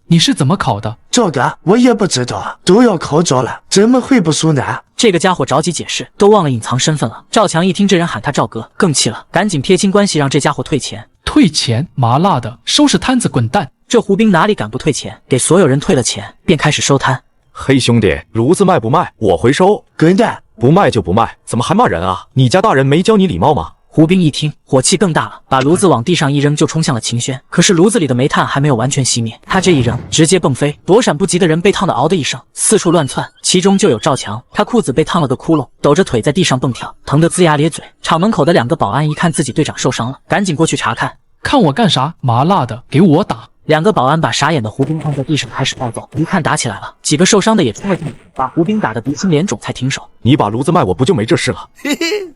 你是怎么烤的？这个我也不知道，都要烤焦了，怎么会不熟呢？这个家伙着急解释，都忘了隐藏身份了。赵强一听这人喊他赵哥，更气了，赶紧撇清关系，让这家伙退钱。退钱？麻辣的，收拾摊子滚蛋！这胡兵哪里敢不退钱，给所有人退了钱，便开始收摊。嘿，兄弟，炉子卖不卖？我回收。滚蛋！不卖就不卖，怎么还骂人啊？你家大人没教你礼貌吗？胡兵一听，火气更大了，把炉子往地上一扔，就冲向了秦轩。可是炉子里的煤炭还没有完全熄灭，他这一扔，直接迸飞，躲闪不及的人被烫得嗷的一声，四处乱窜，其中就有赵强，他裤子被烫了个窟窿，抖着腿在地上蹦跳，疼得龇牙咧嘴。厂门口的2个保安一看自己队长受伤了，赶紧过去查看。看我干啥？麻辣的，给我打！2个保安把傻眼的胡兵放在地上开始暴揍，一看打起来了，几个受伤的也冲了进来，把胡兵打得鼻青脸肿才停手。你把炉子卖我不就没这事了？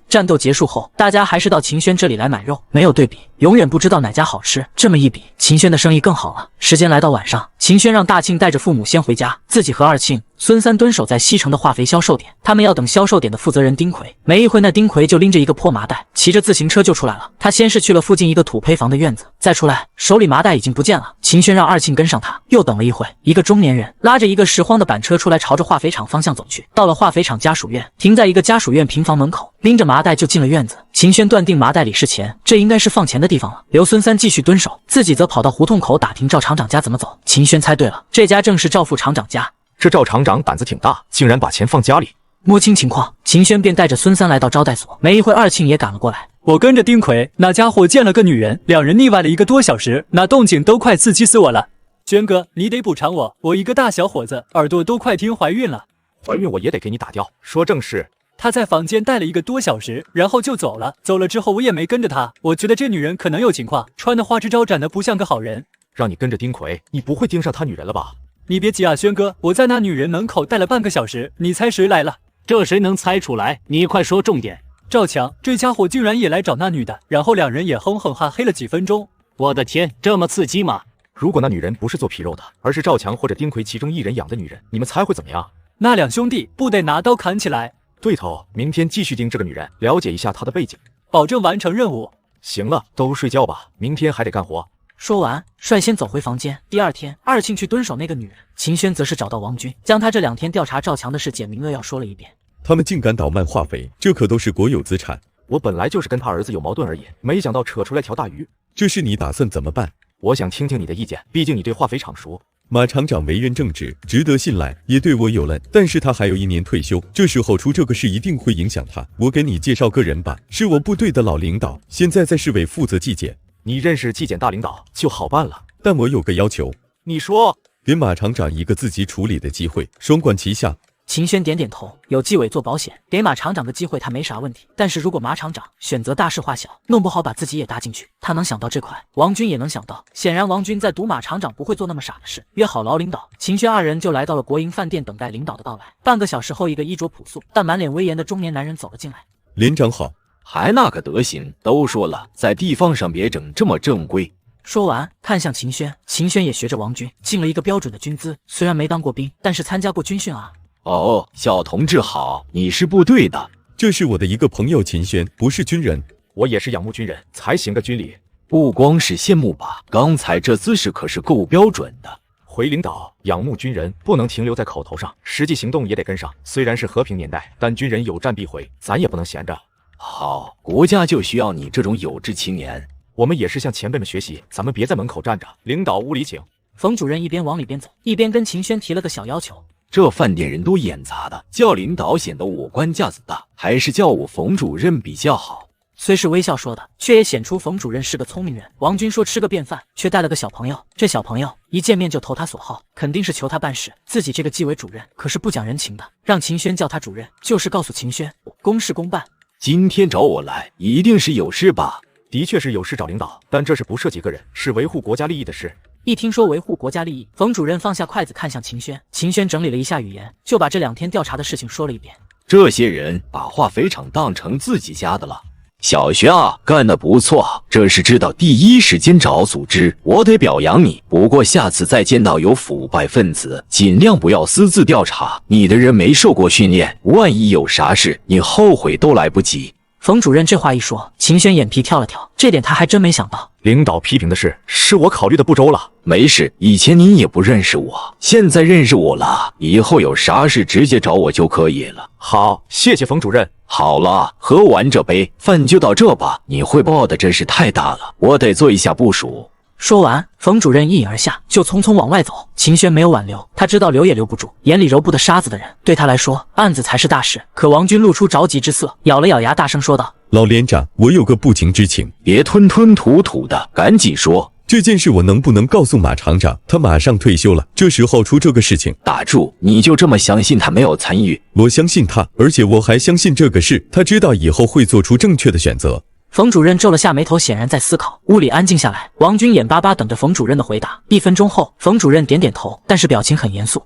战斗结束后，大家还是到秦轩这里来买肉，没有对比，永远不知道哪家好吃。这么一比，秦轩的生意更好了。时间来到晚上，秦轩让大庆带着父母先回家，自己和二庆、孙三蹲守在西城的化肥销售点，他们要等销售点的负责人丁奎。没一会，那丁奎就拎着一个破麻袋，骑着自行车就出来了。他先是去了附近一个土坯房的院子，再出来，手里麻袋已经不见了。秦轩让二庆跟上他，又等了一会，一个中年人拉着一个拾荒的板车出来，朝着化肥厂方向走去。到了化肥厂家属院，停在一个家属院平房门口，拎着麻袋就进了院子。秦轩断定麻袋里是钱，这应该是放钱的地方了。留孙三继续蹲守，自己则跑到胡同口打听赵厂长家怎么走。秦轩猜对了，这家正是赵副厂长家。这赵厂长胆子挺大，竟然把钱放家里。摸清情况，秦轩便带着孙三来到招待所。没一会，二庆也赶了过来。我跟着丁奎，那家伙见了个女人，2人腻歪了1个多小时，那动静都快刺激死我了。轩哥，你得补偿我，我一个大小伙子，耳朵都快听怀孕了。怀孕我也得给你打掉。说正事。他在房间待了1个多小时，然后就走了。走了之后我也没跟着他，我觉得这女人可能有情况，穿的花枝招展的，不像个好人。让你跟着丁奎，你不会盯上他女人了吧？你别急啊，轩哥，我在那女人门口待了半个小时，你猜谁来了？这谁能猜出来？你快说重点。赵强，这家伙竟然也来找那女的，然后2人也哼哼哈嘿了几分钟。我的天，这么刺激吗？如果那女人不是做皮肉的，而是赵强或者丁奎其中一人养的女人，你们猜会怎么样？那2兄弟不得拿刀砍起来？对头，明天继续盯这个女人，了解一下她的背景，保证完成任务。行了，都睡觉吧，明天还得干活。说完，率先走回房间。第二天，二庆去蹲守那个女人，秦轩则是找到王军，将他这2天调查赵强的事简明扼要说了一遍。他们竟敢倒卖化肥，这可都是国有资产。我本来就是跟他儿子有矛盾而已，没想到扯出来条大鱼。这事你打算怎么办？我想听听你的意见，毕竟你对化肥厂熟。马厂长为人正直，值得信赖，也对我有恩，但是他还有1年退休，这时候出这个事一定会影响他。我给你介绍个人吧，是我部队的老领导，现在在市委负责纪检。你认识纪检大领导就好办了，但我有个要求。你说。给马厂长一个自己处理的机会，双管齐下。秦轩点点头，有纪委做保险，给马厂长个机会他没啥问题。但是如果马厂长选择大事化小，弄不好把自己也搭进去，他能想到这块，王军也能想到。显然王军在赌马厂长不会做那么傻的事。约好老领导，秦轩2人就来到了国营饭店等待领导的到来。半个小时后，一个衣着朴素但满脸威严的中年男人走了进来。连长好。还那个德行，都说了，在地方上别整这么正规。说完，看向秦轩，秦轩也学着王军，尽了一个标准的军姿。虽然没当过兵，但是参加过军训啊。哦，小同志好，你是部队的？这是我的一个朋友秦轩，不是军人。我也是仰慕军人，才行个军礼。不光是羡慕吧，刚才这姿势可是够标准的。回领导，仰慕军人不能停留在口头上，实际行动也得跟上。虽然是和平年代，但军人有战必回，咱也不能闲着。好，国家就需要你这种有志青年。我们也是向前辈们学习，咱们别在门口站着。领导屋里请。冯主任一边往里边走，一边跟秦轩提了个小要求。这饭店人都眼杂的，叫领导显得我官架子大，还是叫我冯主任比较好。虽是微笑说的，却也显出冯主任是个聪明人。王军说吃个便饭，却带了个小朋友。这小朋友一见面就投他所好，肯定是求他办事。自己这个纪委主任可是不讲人情的，让秦轩叫他主任，就是告诉秦轩公事公办。今天找我来，一定是有事吧？的确是有事找领导，但这是不涉及个人，是维护国家利益的事。一听说维护国家利益，冯主任放下筷子看向秦轩。秦轩整理了一下语言，就把这2天调查的事情说了一遍。这些人把化肥厂当成自己家的了。小轩啊，干得不错，这是知道第一时间找组织，我得表扬你。不过下次再见到有腐败分子，尽量不要私自调查，你的人没受过训练，万一有啥事，你后悔都来不及。冯主任这话一说，秦轩眼皮跳了跳，这点他还真没想到。领导批评的是我考虑的不周了。没事，以前你也不认识我，现在认识我了，以后有啥事直接找我就可以了。好，谢谢冯主任。好了，喝完这杯饭就到这吧。你汇报的真是太大了，我得做一下部署。说完，冯主任一饮而下，就匆匆往外走。秦轩没有挽留，他知道留也留不住，眼里揉不得沙子的人，对他来说，案子才是大事。可王军露出着急之色，咬了咬牙，大声说道：“老连长，我有个不情之请，别吞吞吐吐的，赶紧说。这件事我能不能告诉马厂长？他马上退休了，这时候出这个事情。”打住！你就这么相信他没有参与？我相信他，而且我还相信这个事，他知道以后会做出正确的选择。冯主任皱了下眉头，显然在思考。屋里安静下来，王军眼巴巴等着冯主任的回答。1分钟后，冯主任点点头，但是表情很严肃。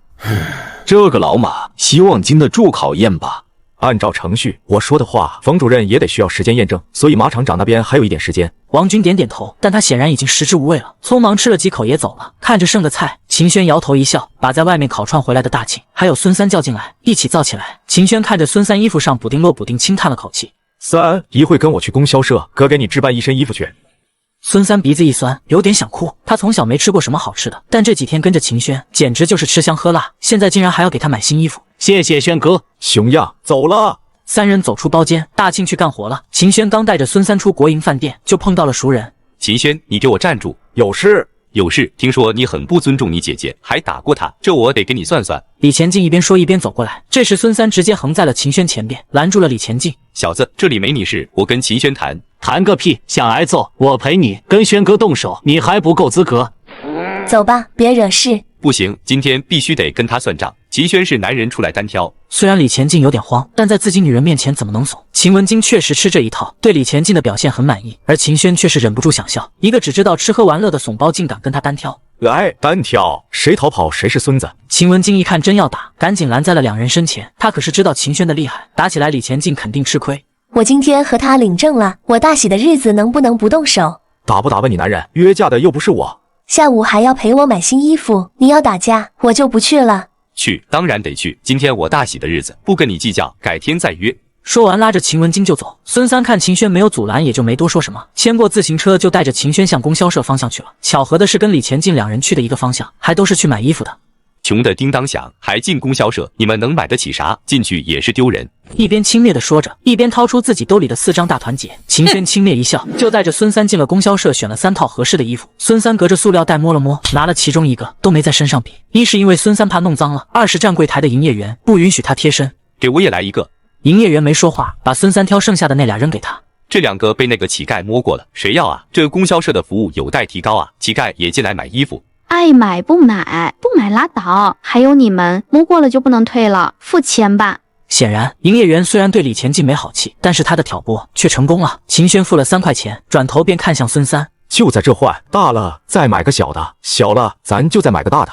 这个老马，希望经得住考验吧。按照程序，我说的话，冯主任也得需要时间验证，所以马厂长那边还有一点时间。王军点点头，但他显然已经食之无味了，匆忙吃了几口也走了。看着剩的菜，秦轩摇头一笑，把在外面烤串回来的大庆还有孙三叫进来，一起造起来。秦轩看着孙三衣服上补丁落补丁，轻叹了口气。三，一会跟我去供销社，哥给你置办一身衣服去。孙三鼻子一酸，有点想哭。他从小没吃过什么好吃的，但这几天跟着秦轩，简直就是吃香喝辣。现在竟然还要给他买新衣服。谢谢轩哥。熊样，走了。三人走出包间，大庆去干活了。秦轩刚带着孙三出国营饭店，就碰到了熟人。秦轩，你给我站住！有事？有事？听说你很不尊重你姐姐，还打过她，这我得给你算算。李前进一边说一边走过来，这时孙三直接横在了秦轩前边，拦住了李前进。小子，这里没你事，我跟秦轩谈。谈个屁！想挨揍，我陪你。跟轩哥动手，你还不够资格。走吧，别惹事。不行，今天必须得跟他算账。秦轩是男人出来单挑。虽然李前进有点慌，但在自己女人面前怎么能怂？秦文京确实吃这一套，对李前进的表现很满意，而秦轩却是忍不住想笑。一个只知道吃喝玩乐的怂包，竟敢跟他单挑。来，单挑，谁逃跑谁是孙子。秦文京一看真要打，赶紧拦在了两人身前。他可是知道秦轩的厉害，打起来李前进肯定吃亏。我今天和他领证了，我大喜的日子能不能不动手？打不打问你男人，约架的又不是我。下午还要陪我买新衣服，你要打架，我就不去了。去，当然得去。今天我大喜的日子，不跟你计较，改天再约。说完，拉着秦文京就走。孙三看秦轩没有阻拦，也就没多说什么，牵过自行车就带着秦轩向供销社方向去了。巧合的是，跟李前进两人去的一个方向，还都是去买衣服的。穷的叮当响，还进供销社，你们能买得起啥？进去也是丢人。一边轻蔑地说着，一边掏出自己兜里的4张大团结。秦轩轻蔑一笑，就带着孙三进了供销社，选了3套合适的衣服。孙三隔着塑料袋摸了摸，拿了其中一个，都没在身上比。一是因为孙三怕弄脏了，二是站柜台的营业员不允许他贴身。给我也来一个。营业员没说话，把孙三挑剩下的那俩扔给他。这2个被那个乞丐摸过了，谁要啊？这供销社的服务有待提高啊！乞丐也进来买衣服。爱买不买，不买拉倒。还有你们摸过了就不能退了，付钱吧。显然，营业员虽然对李前进没好气，但是他的挑拨却成功了。秦轩付了3块钱，转头便看向孙三，就在这换，大了再买个小的，小了咱就再买个大的。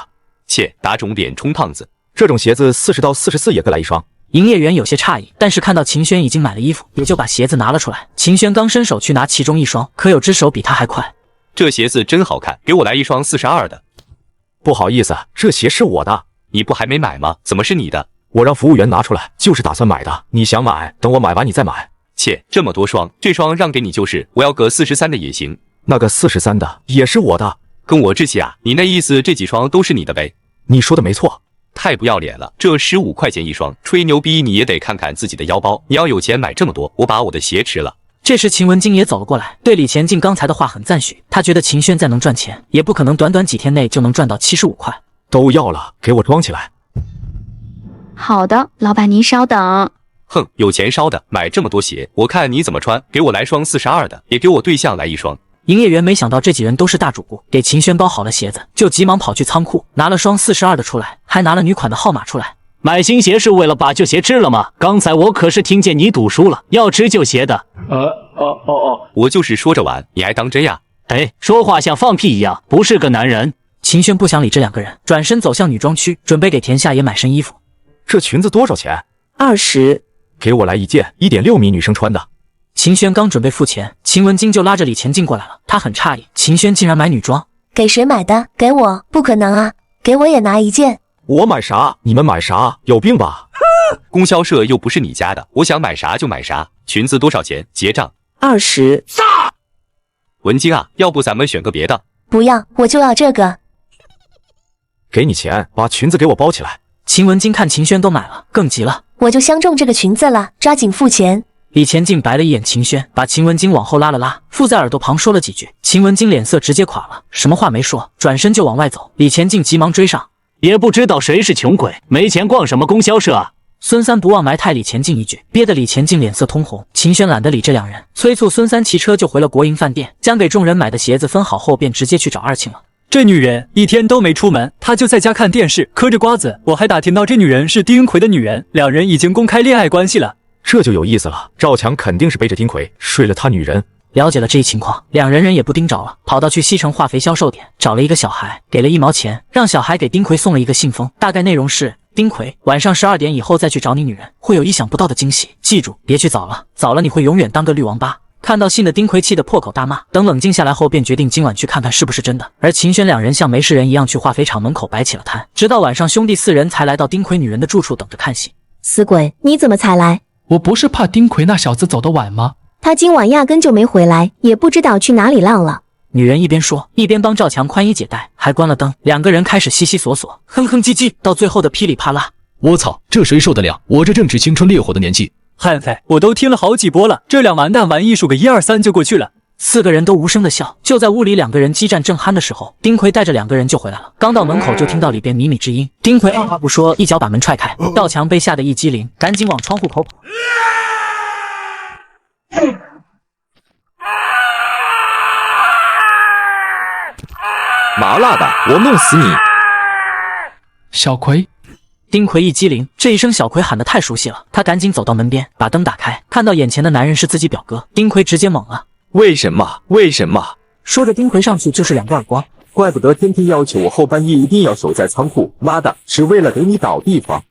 切，打肿脸充胖子。这种鞋子40到44也各来1双。营业员有些诧异，但是看到秦轩已经买了衣服，也就把鞋子拿了出来。秦轩刚伸手去拿其中1双，可有只手比他还快。这鞋子真好看，给我来1双42的。不好意思，这鞋是我的。你不还没买吗？怎么是你的？我让服务员拿出来，就是打算买的。你想买，等我买完你再买。切，这么多双，这双让给你就是，我要个43的也行。那个43的也是我的。跟我置气啊？你那意思这几双都是你的呗？你说的没错。太不要脸了，这15块钱1双，吹牛逼你也得看看自己的腰包。你要有钱买这么多，我把我的鞋吃了。这时秦文京也走了过来，对李前进刚才的话很赞许。他觉得秦轩再能赚钱，也不可能短短几天内就能赚到75块。都要了，给我装起来。好的，老板您稍等。哼，有钱烧的，买这么多鞋，我看你怎么穿。给我来双42的，也给我对象来1双。营业员没想到这几人都是大主顾，给秦轩包好了鞋子，就急忙跑去仓库拿了双42的出来，还拿了女款的号码出来。买新鞋是为了把旧鞋吃了吗？刚才我可是听见你赌输了，要吃旧鞋的。我就是说着玩，你还当真呀？哎，说话像放屁一样，不是个男人。秦轩不想理这2个人，转身走向女装区，准备给田夏也买身衣服。这裙子多少钱？20。给我来1件1.6米女生穿的。秦轩刚准备付钱，秦文京就拉着李前进过来了。他很诧异，秦轩竟然买女装。给谁买的？给我？不可能啊！给我也拿1件。我买啥？你们买啥？有病吧？供销社又不是你家的，我想买啥就买啥。裙子多少钱？结账。20。文晶啊，要不咱们选个别的？不要，我就要这个。给你钱，把裙子给我包起来。秦文晶看秦轩都买了，更急了。我就相中这个裙子了，抓紧付钱。李前进白了一眼秦轩，把秦文晶往后拉了拉，附在耳朵旁说了几句。秦文晶脸色直接垮了，什么话没说，转身就往外走。李前进急忙追上，也不知道谁是穷鬼，没钱逛什么供销社啊！孙三不忘埋汰李前进一句，憋得李前进脸色通红。秦轩懒得理这两人，催促孙三骑车就回了国营饭店，将给众人买的鞋子分好后，便直接去找二庆了。这女人一天都没出门，她就在家看电视，嗑着瓜子。我还打听到这女人是丁奎的女人，两人已经公开恋爱关系了。这就有意思了，赵强肯定是背着丁奎睡了他女人。了解了这一情况，两人也不盯着了，跑到去西城化肥销售点找了一个小孩，给了1毛钱，让小孩给丁奎送了一个信封，大概内容是：丁奎，晚上12点以后再去找你女人，会有意想不到的惊喜，记住别去早了，早了你会永远当个绿王八。看到信的丁奎气得破口大骂，等冷静下来后，便决定今晚去看看是不是真的。而秦轩两人像没事人一样去化肥厂门口摆起了摊，直到晚上兄弟4人才来到丁奎女人的住处等着看戏。死鬼，你怎么才来？我不是怕丁奎那小子走得晚吗？他今晚压根就没回来，也不知道去哪里浪了。女人一边说，一边帮赵强宽衣解带，还关了灯。两个人开始悉悉索索，哼哼唧唧，到最后的噼里啪啦。我操，这谁受得了？我这正值青春烈火的年纪。嗨，我都听了好几波了，这两完蛋玩艺术个1、2、3就过去了。4个人都无声的笑。就在屋里两个人激战正酣的时候，丁奎带着2个人就回来了。刚到门口就听到里边靡靡之音，丁奎二话不说，一脚把门踹开。赵强被吓得一激灵，赶紧往窗户口跑。麻辣的，我弄死你！小葵。丁奎一激灵，这一声小葵喊得太熟悉了，他赶紧走到门边，把灯打开，看到眼前的男人是自己表哥，丁奎直接懵了。为什么？为什么？说着，丁奎上去就是2个耳光。怪不得天天要求我后半夜一定要守在仓库，妈的，是为了给你找地方。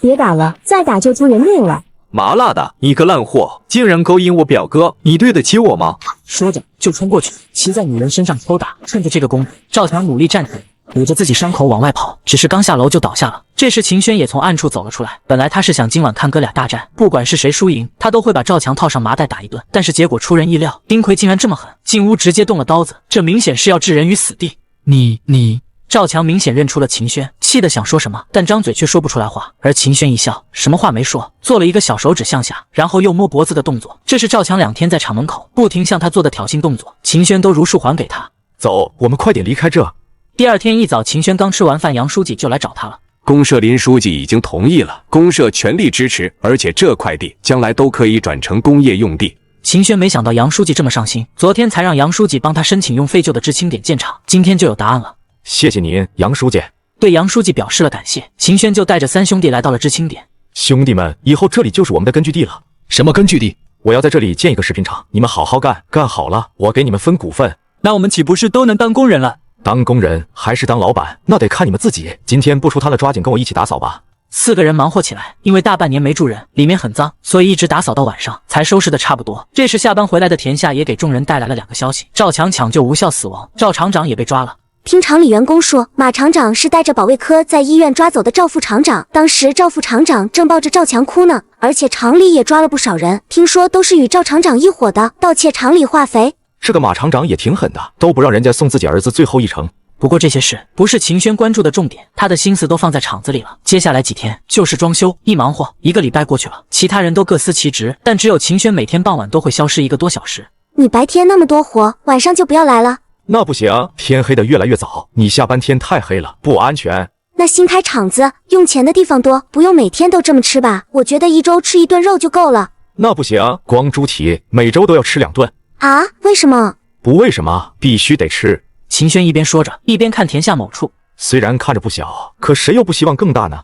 别打了，再打就出人命了。麻辣的，你个烂货，竟然勾引我表哥，你对得起我吗？说着就冲过去，骑在女人身上抽打。趁着这个功夫，赵强努力站起来，捂着自己伤口往外跑，只是刚下楼就倒下了。这时秦轩也从暗处走了出来，本来他是想今晚看哥俩大战，不管是谁输赢，他都会把赵强套上麻袋打一顿，但是结果出人意料，丁奎竟然这么狠，进屋直接动了刀子，这明显是要置人于死地。你赵强明显认出了秦轩，气得想说什么，但张嘴却说不出来话。而秦轩一笑，什么话没说，做了一个小手指向下，然后又摸脖子的动作。这是赵强2天在厂门口不停向他做的挑衅动作，秦轩都如数还给他。走，我们快点离开这。第2天一早，秦轩刚吃完饭，杨书记就来找他了。公社林书记已经同意了，公社全力支持，而且这块地将来都可以转成工业用地。秦轩没想到杨书记这么上心，昨天才让杨书记帮他申请用废旧的知青点建厂，今天就有答案了。谢谢您，杨书记。对杨书记表示了感谢，秦轩就带着3兄弟来到了知青点。兄弟们，以后这里就是我们的根据地了。什么根据地？我要在这里建一个食品厂，你们好好干，干好了我给你们分股份。那我们岂不是都能当工人了？当工人还是当老板，那得看你们自己。今天不出摊了，抓紧跟我一起打扫吧。 4个人忙活起来，因为大半年没住人，里面很脏，所以一直打扫到晚上才收拾的差不多。这时下班回来的田夏也给众人带来了2个消息：赵强抢救无效死亡，赵厂长也被抓了。听厂里员工说，马厂长是带着保卫科在医院抓走的赵副厂长，当时赵副厂长正抱着赵强哭呢，而且厂里也抓了不少人，听说都是与赵厂长一伙的，盗窃厂里化肥。这个马厂长也挺狠的，都不让人家送自己儿子最后一程。 不过这些事不是秦轩关注的重点，他的心思都放在厂子里了。接下来几天就是装修，一忙活1个礼拜过去了，其他人都各司其职，但只有秦轩每天傍晚都会消失1个多小时。你白天那么多活，晚上就不要来了。那不行，天黑的越来越早，你下班天太黑了，不安全。那新开厂子用钱的地方多，不用每天都这么吃吧？我觉得1周吃1顿肉就够了。那不行，光猪蹄每周都要吃2顿啊？为什么？不为什么，必须得吃。 秦轩一边说着，一边看田下某处。虽然看着不小，可谁又不希望更大呢？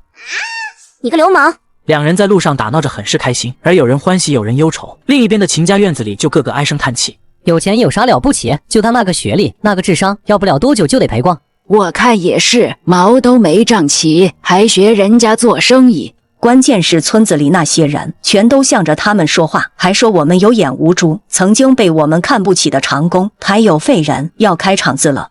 你个流氓！2人在路上打闹着，很是开心，而有人欢喜，有人忧愁。另一边的秦家院子里就个个唉声叹气。有钱有啥了不起？就他那个学历，那个智商，要不了多久就得赔光。我看也是，毛都没长齐，还学人家做生意。 关键是村子里那些人全都向着他们说话，还说我们有眼无珠，曾经被我们看不起的长工，还有废人要开厂子了。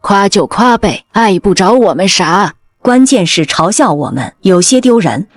夸就夸呗，碍不着我们啥。关键是嘲笑我们，有些丢人。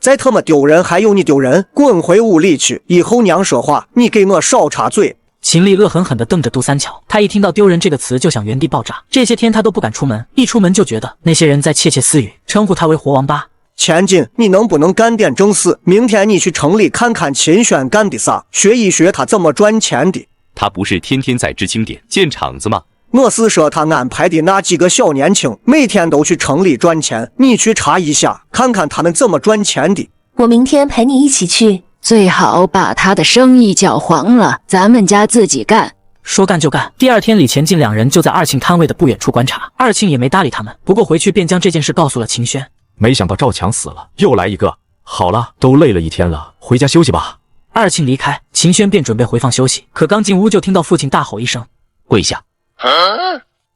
再他妈丢人还有你丢人，滚回屋里去！以后娘说话你给我少插嘴。秦丽恶狠狠地瞪着杜三桥，他一听到丢人这个词就想原地爆炸。这些天他都不敢出门，一出门就觉得那些人在窃窃私语，称呼他为活王八。千金，你能不能干点正事？明天你去城里看看秦轩干的啥，学一学他怎么赚钱的。他不是天天在知青点建厂子吗？我是说他安排的那几个小年轻每天都去城里赚钱，你去查一下，看看他们怎么赚钱的。我明天陪你一起去。最好把他的生意搅黄了，咱们家自己干。说干就干。第二天，李前进两人就在二庆摊位的不远处观察，二庆也没搭理他们，不过回去便将这件事告诉了秦轩。没想到赵强死了，又来一个。好了，都累了一天了，回家休息吧。二庆离开，秦轩便准备回房休息，可刚进屋就听到父亲大吼一声：“跪下！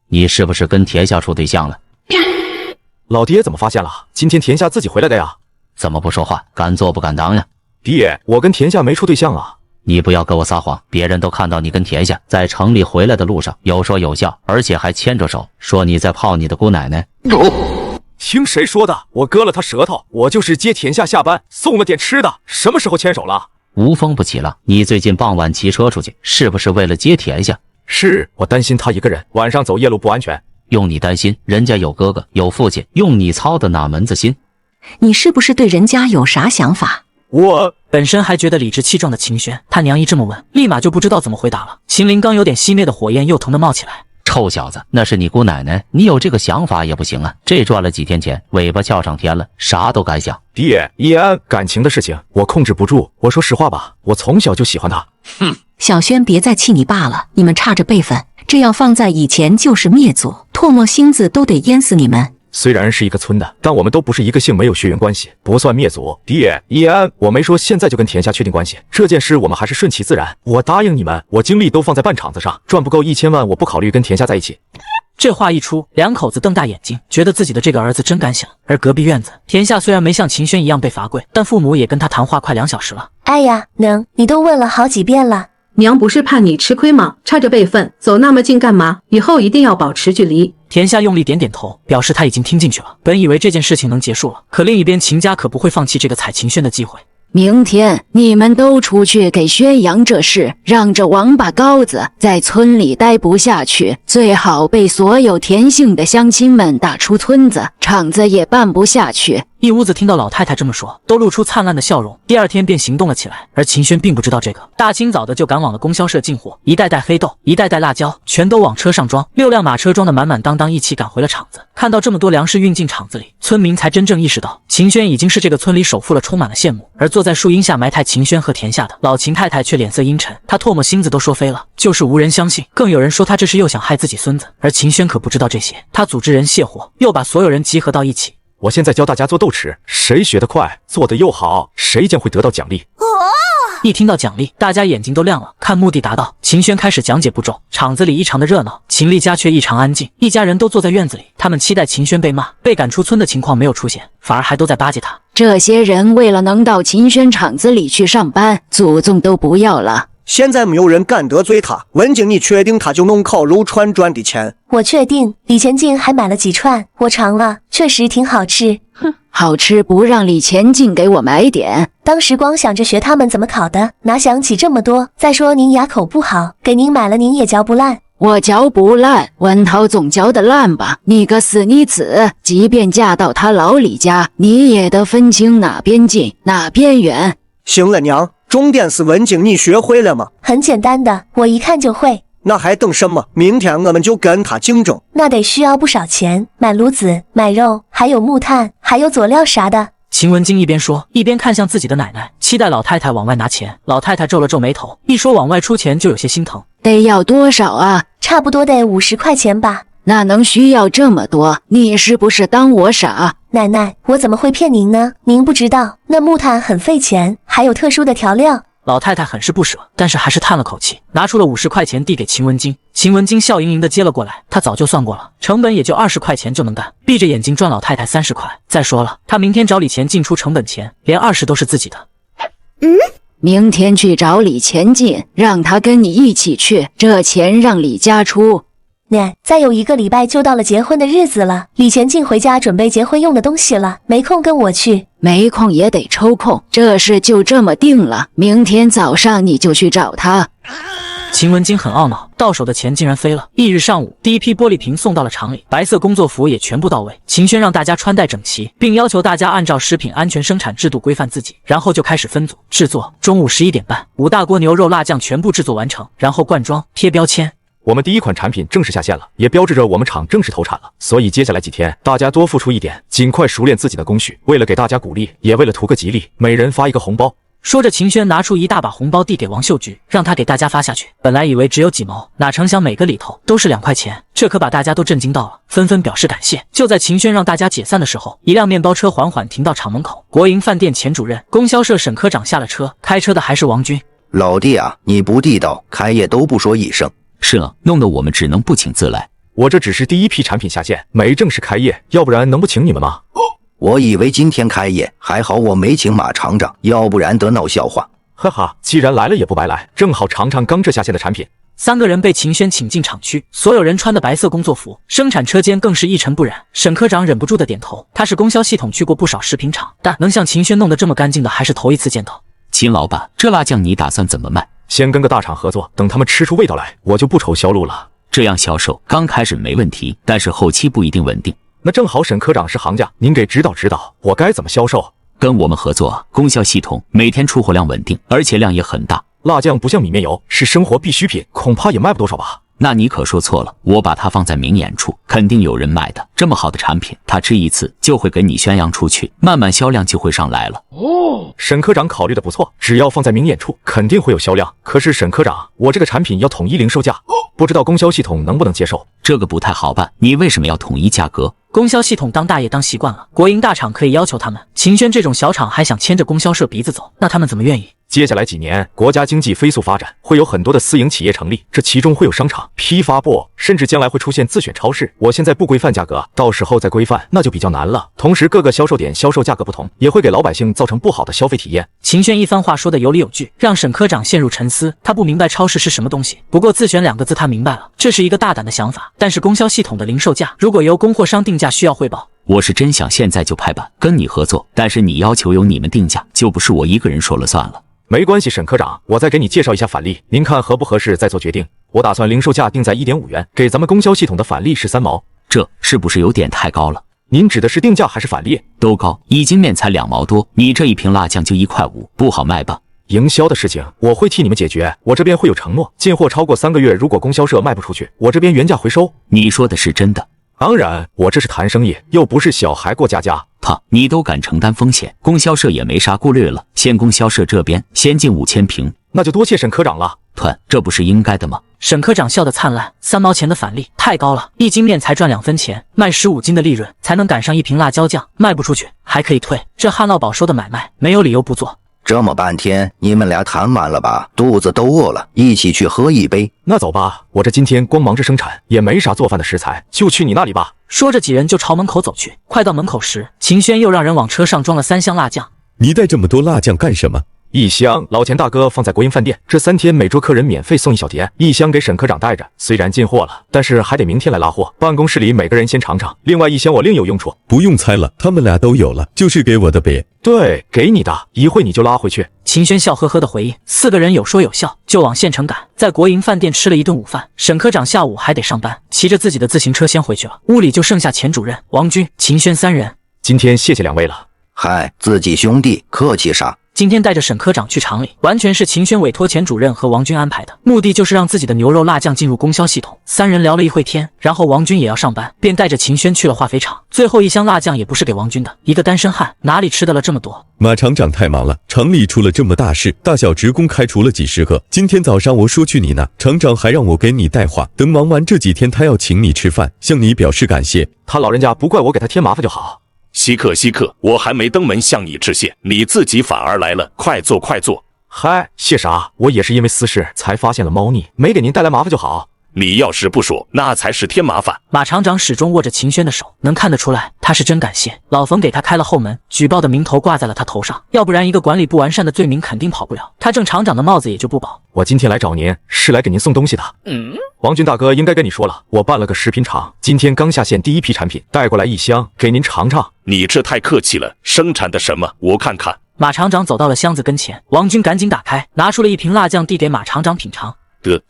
你是不是跟田夏处对象了？”老爹怎么发现了？今天田夏自己回来的呀。怎么不说话？敢做不敢当呀？爹，我跟田夏没处对象啊。你不要跟我撒谎，别人都看到你跟田夏在城里回来的路上有说有笑，而且还牵着手，说你在泡你的姑奶奶。听谁说的？我割了他舌头，我就是接田夏下班，送了点吃的，什么时候牵手了？无风不起浪，你最近傍晚骑车出去，是不是为了接田夏？是我担心他一个人晚上走夜路不安全。用你担心，人家有哥哥有父亲，用你操的哪门子心？你是不是对人家有啥想法？我本身还觉得理直气壮的秦轩，他娘一这么问，立马就不知道怎么回答了。秦陵刚有点熄灭的火焰又腾地冒起来。臭小子，那是你姑奶奶，你有这个想法也不行啊！这赚了几天钱，尾巴翘上天了，啥都敢想。爹，叶安，感情的事情我控制不住。我说实话吧，我从小就喜欢他。哼，小轩别再气你爸了，你们差着辈分，这样放在以前就是灭族，唾沫星子都得淹死你们。虽然是一个村的，但我们都不是一个姓，没有血缘关系，不算灭族。爹，叶安，我没说现在就跟田夏确定关系，这件事我们还是顺其自然。我答应你们，我精力都放在办厂子上，赚不够1000万，我不考虑跟田夏在一起。这话一出，两口子瞪大眼睛，觉得自己的这个儿子真敢想。而隔壁院子，田夏虽然没像秦轩一样被罚跪，但父母也跟他谈话快2小时了。哎呀，能，你都问了好几遍了。娘不是怕你吃亏吗？差着辈分，走那么近干嘛？以后一定要保持距离。田夏用力点点头，表示他已经听进去了。本以为这件事情能结束了，可另一边秦家可不会放弃这个踩秦轩的机会。明天你们都出去给宣扬这事，让这王八羔子在村里待不下去，最好被所有田姓的乡亲们打出村子，厂子也办不下去。一屋子听到老太太这么说，都露出灿烂的笑容，第二天便行动了起来。而秦轩并不知道这个，大清早的就赶往了供销社进货，一袋袋黑豆，一袋袋辣椒，全都往车上装，6辆马车装得满满当当，一起赶回了厂子。看到这么多粮食运进厂子里，村民才真正意识到，秦轩已经是这个村里首富了，充满了羡慕。而坐在树荫下埋汰秦轩和田夏的老秦太太却脸色阴沉，她唾沫星子都说飞了，就是无人相信，更有人说她这是又想害自己孙子。而秦轩可不知道这些，他组织人卸货，又把所有人集合到一起。我现在教大家做豆豉，谁学得快，做得又好，谁将会得到奖励。一听到奖励，大家眼睛都亮了，看目的达到，秦轩开始讲解步骤。厂子里异常的热闹，秦丽家却异常安静，一家人都坐在院子里，他们期待秦轩被骂、被赶出村的情况没有出现，反而还都在巴结他。这些人为了能到秦轩厂子里去上班，祖宗都不要了。现在没有人敢得罪他。文静，你确定他就弄烤肉串赚的钱？我确定，李前进还买了几串，我尝了，确实挺好吃。哼，好吃不让李前进给我买点？当时光想着学他们怎么烤的，哪想起这么多。再说您牙口不好，给您买了您也嚼不烂。我嚼不烂，文涛总嚼得烂吧？你个死妮子，即便嫁到他老李家，你也得分清哪边近哪边远。行了娘，重点是文静，你学会了吗？很简单的，我一看就会。那还等什么？明天我们就跟他竞争。那得需要不少钱，买炉子、买肉，还有木炭，还有佐料啥的。秦文京一边说，一边看向自己的奶奶，期待老太太往外拿钱。老太太皱了皱眉头，一说往外出钱就有些心疼。得要多少啊？差不多得50块钱吧。那能需要这么多？你是不是当我傻？奶奶，我怎么会骗您呢？您不知道，那木炭很费钱，还有特殊的调料。老太太很是不舍，但是还是叹了口气，拿出了50块钱递给秦文京。秦文京笑盈盈地接了过来，他早就算过了，成本也就20块钱就能干，闭着眼睛赚老太太30块。再说了，他明天找李前进出成本钱，连20都是自己的。明天去找李前进，让他跟你一起去，这钱让李家出。奶，再有1个礼拜就到了结婚的日子了，李全进回家准备结婚用的东西了，没空跟我去。没空也得抽空，这事就这么定了。明天早上你就去找他。秦文京很懊恼，到手的钱竟然飞了。翌日上午，第一批玻璃瓶送到了厂里，白色工作服也全部到位。秦轩让大家穿戴整齐，并要求大家按照食品安全生产制度规范自己，然后就开始分组制作。中午11点半，5大锅牛肉辣酱全部制作完成，然后灌装、贴标签。我们第一款产品正式下线了，也标志着我们厂正式投产了。所以接下来几天，大家多付出一点，尽快熟练自己的工序。为了给大家鼓励，也为了图个吉利，每人发1个红包。说着，秦轩拿出一大把红包递给王秀菊，让她给大家发下去。本来以为只有几毛，哪成想每个里头都是2块钱，这可把大家都震惊到了，纷纷表示感谢。就在秦轩让大家解散的时候，一辆面包车缓缓停到厂门口。国营饭店前主任、供销社沈科长下了车，开车的还是王军。老弟啊，你不地道，开业都不说一声。是啊，弄得我们只能不请自来。我这只是第一批产品下线，没正式开业，要不然能不请你们吗？我以为今天开业，还好我没请马厂长，要不然得闹笑话。哈哈，既然来了也不白来，正好尝尝刚这下线的产品。3个人被秦轩请进厂区，所有人穿的白色工作服，生产车间更是一尘不染。沈科长忍不住的点头，他是供销系统去过不少食品厂，但能像秦轩弄得这么干净的还是头一次见到。秦老板，这辣酱你打算怎么卖？先跟个大厂合作，等他们吃出味道来，我就不愁销路了。这样销售刚开始没问题，但是后期不一定稳定。那正好沈科长是行家，您给指导指导，我该怎么销售？跟我们合作，供销系统每天出货量稳定，而且量也很大。辣酱不像米面油，是生活必需品，恐怕也卖不多少吧？那你可说错了，我把它放在明眼处，肯定有人买的。这么好的产品，他吃一次就会给你宣扬出去，慢慢销量就会上来了。哦，沈科长考虑的不错，只要放在明眼处，肯定会有销量。可是沈科长，我这个产品要统一零售价，不知道供销系统能不能接受？这个不太好办，你为什么要统一价格？供销系统当大爷当习惯了，国营大厂可以要求他们，秦轩这种小厂还想牵着供销社鼻子走，那他们怎么愿意？接下来几年，国家经济飞速发展，会有很多的私营企业成立，这其中会有商场、批发部，甚至将来会出现自选超市。我现在不规范价格，到时候再规范那就比较难了。同时，各个销售点销售价格不同，也会给老百姓造成不好的消费体验。秦轩一番话说的有理有据，让沈科长陷入沉思。他不明白超市是什么东西，不过自选2个字他明白了，这是一个大胆的想法。但是供销系统的零售价，如果由供货商定价，需要汇报。我是真想现在就拍板跟你合作，但是你要求由你们定价，就不是我一个人说了算了。没关系，沈科长，我再给你介绍一下返利，您看合不合适再做决定。我打算零售价定在1.5元，给咱们供销系统的返利是3毛，这是不是有点太高了？您指的是定价还是返利？都高，1斤面才2毛多，你这一瓶辣酱就1块5，不好卖吧？营销的事情我会替你们解决，我这边会有承诺，进货超过3个月，如果供销社卖不出去，我这边原价回收。你说的是真的？当然，我这是谈生意，又不是小孩过家家。你都敢承担风险，供销社也没啥顾虑了。先供销社这边先进5000瓶，那就多谢沈科长了。这不是应该的吗？沈科长笑得灿烂，3毛钱的返利太高了，1斤面才赚2分钱，卖15斤的利润才能赶上1瓶辣椒酱，卖不出去还可以退，这旱涝保收的买卖没有理由不做。这么半天，你们俩谈完了吧？肚子都饿了，一起去喝一杯。那走吧，我这今天光忙着生产，也没啥做饭的食材，就去你那里吧。说着，几人就朝门口走去。快到门口时，秦轩又让人往车上装了3箱辣酱。你带这么多辣酱干什么？1箱老钱大哥放在国营饭店，这3天每桌客人免费送1小碟，1箱给沈科长带着。虽然进货了，但是还得明天来拉货。办公室里每个人先尝尝。另外1箱我另有用处。不用猜了，他们俩都有了，就是给我的呗。对，给你的，一会你就拉回去。秦轩笑呵呵的回应。4个人有说有笑，就往县城赶。在国营饭店吃了一顿午饭，沈科长下午还得上班，骑着自己的自行车先回去了。屋里就剩下钱主任、王军、秦轩3人。今天谢谢2位了。嗨，自己兄弟客气啥？今天带着沈科长去厂里，完全是秦轩委托钱主任和王军安排的，目的就是让自己的牛肉辣酱进入供销系统。3人聊了一会天，然后王军也要上班，便带着秦轩去了化肥厂。最后1箱辣酱也不是给王军的，一个单身汉哪里吃得了这么多？马厂长太忙了，厂里出了这么大事，大小职工开除了几10个。今天早上我说去你那，厂长还让我给你带话，等忙完这几天他要请你吃饭，向你表示感谢。他老人家不怪我给他添麻烦就好。稀客，我还没登门向你致谢，你自己反而来了，快坐。嗨，谢啥？我也是因为私事才发现了猫腻，没给您带来麻烦就好。你要是不说，那才是添麻烦。马厂长始终握着秦轩的手，能看得出来他是真感谢老冯给他开了后门，举报的名头挂在了他头上，要不然一个管理不完善的罪名肯定跑不了，他郑厂长的帽子也就不保。我今天来找您是来给您送东西的。王军大哥应该跟你说了，我办了个食品厂，今天刚下线第一批产品，带过来1箱给您尝尝。你这太客气了，生产的什么？我看看。马厂长走到了箱子跟前，王军赶紧打开，拿出了一瓶辣酱递给马厂长品尝。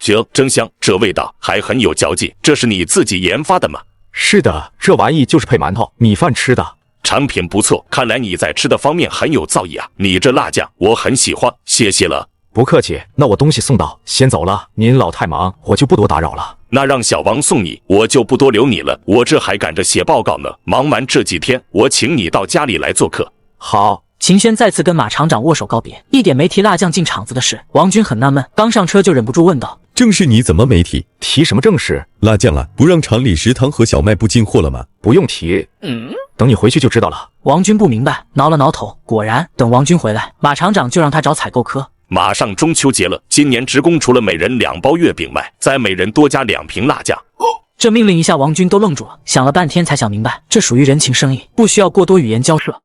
行，真香，这味道还很有嚼劲。这是你自己研发的吗？是的，这玩意就是配馒头、米饭吃的。产品不错，看来你在吃的方面很有造诣啊。你这辣酱我很喜欢，谢谢了。不客气，那我东西送到，先走了。您老太忙，我就不多打扰了。那让小王送你，我就不多留你了，我这还赶着写报告呢。忙完这几天，我请你到家里来做客。好。秦轩再次跟马厂长握手告别，一点没提辣酱进厂子的事。王军很纳闷，刚上车就忍不住问道：正事你怎么没提？提什么正事？辣酱啊，不让厂里食堂和小卖部进货了吗？不用提，等你回去就知道了。王军不明白，挠了挠头。果然，等王军回来，马厂长就让他找采购科。马上中秋节了，今年职工除了每人2包月饼外，再每人多加2瓶辣酱。这命令一下，王军都愣住了，想了半天才想明白，这属于人情生意，不需要过多语言交涉。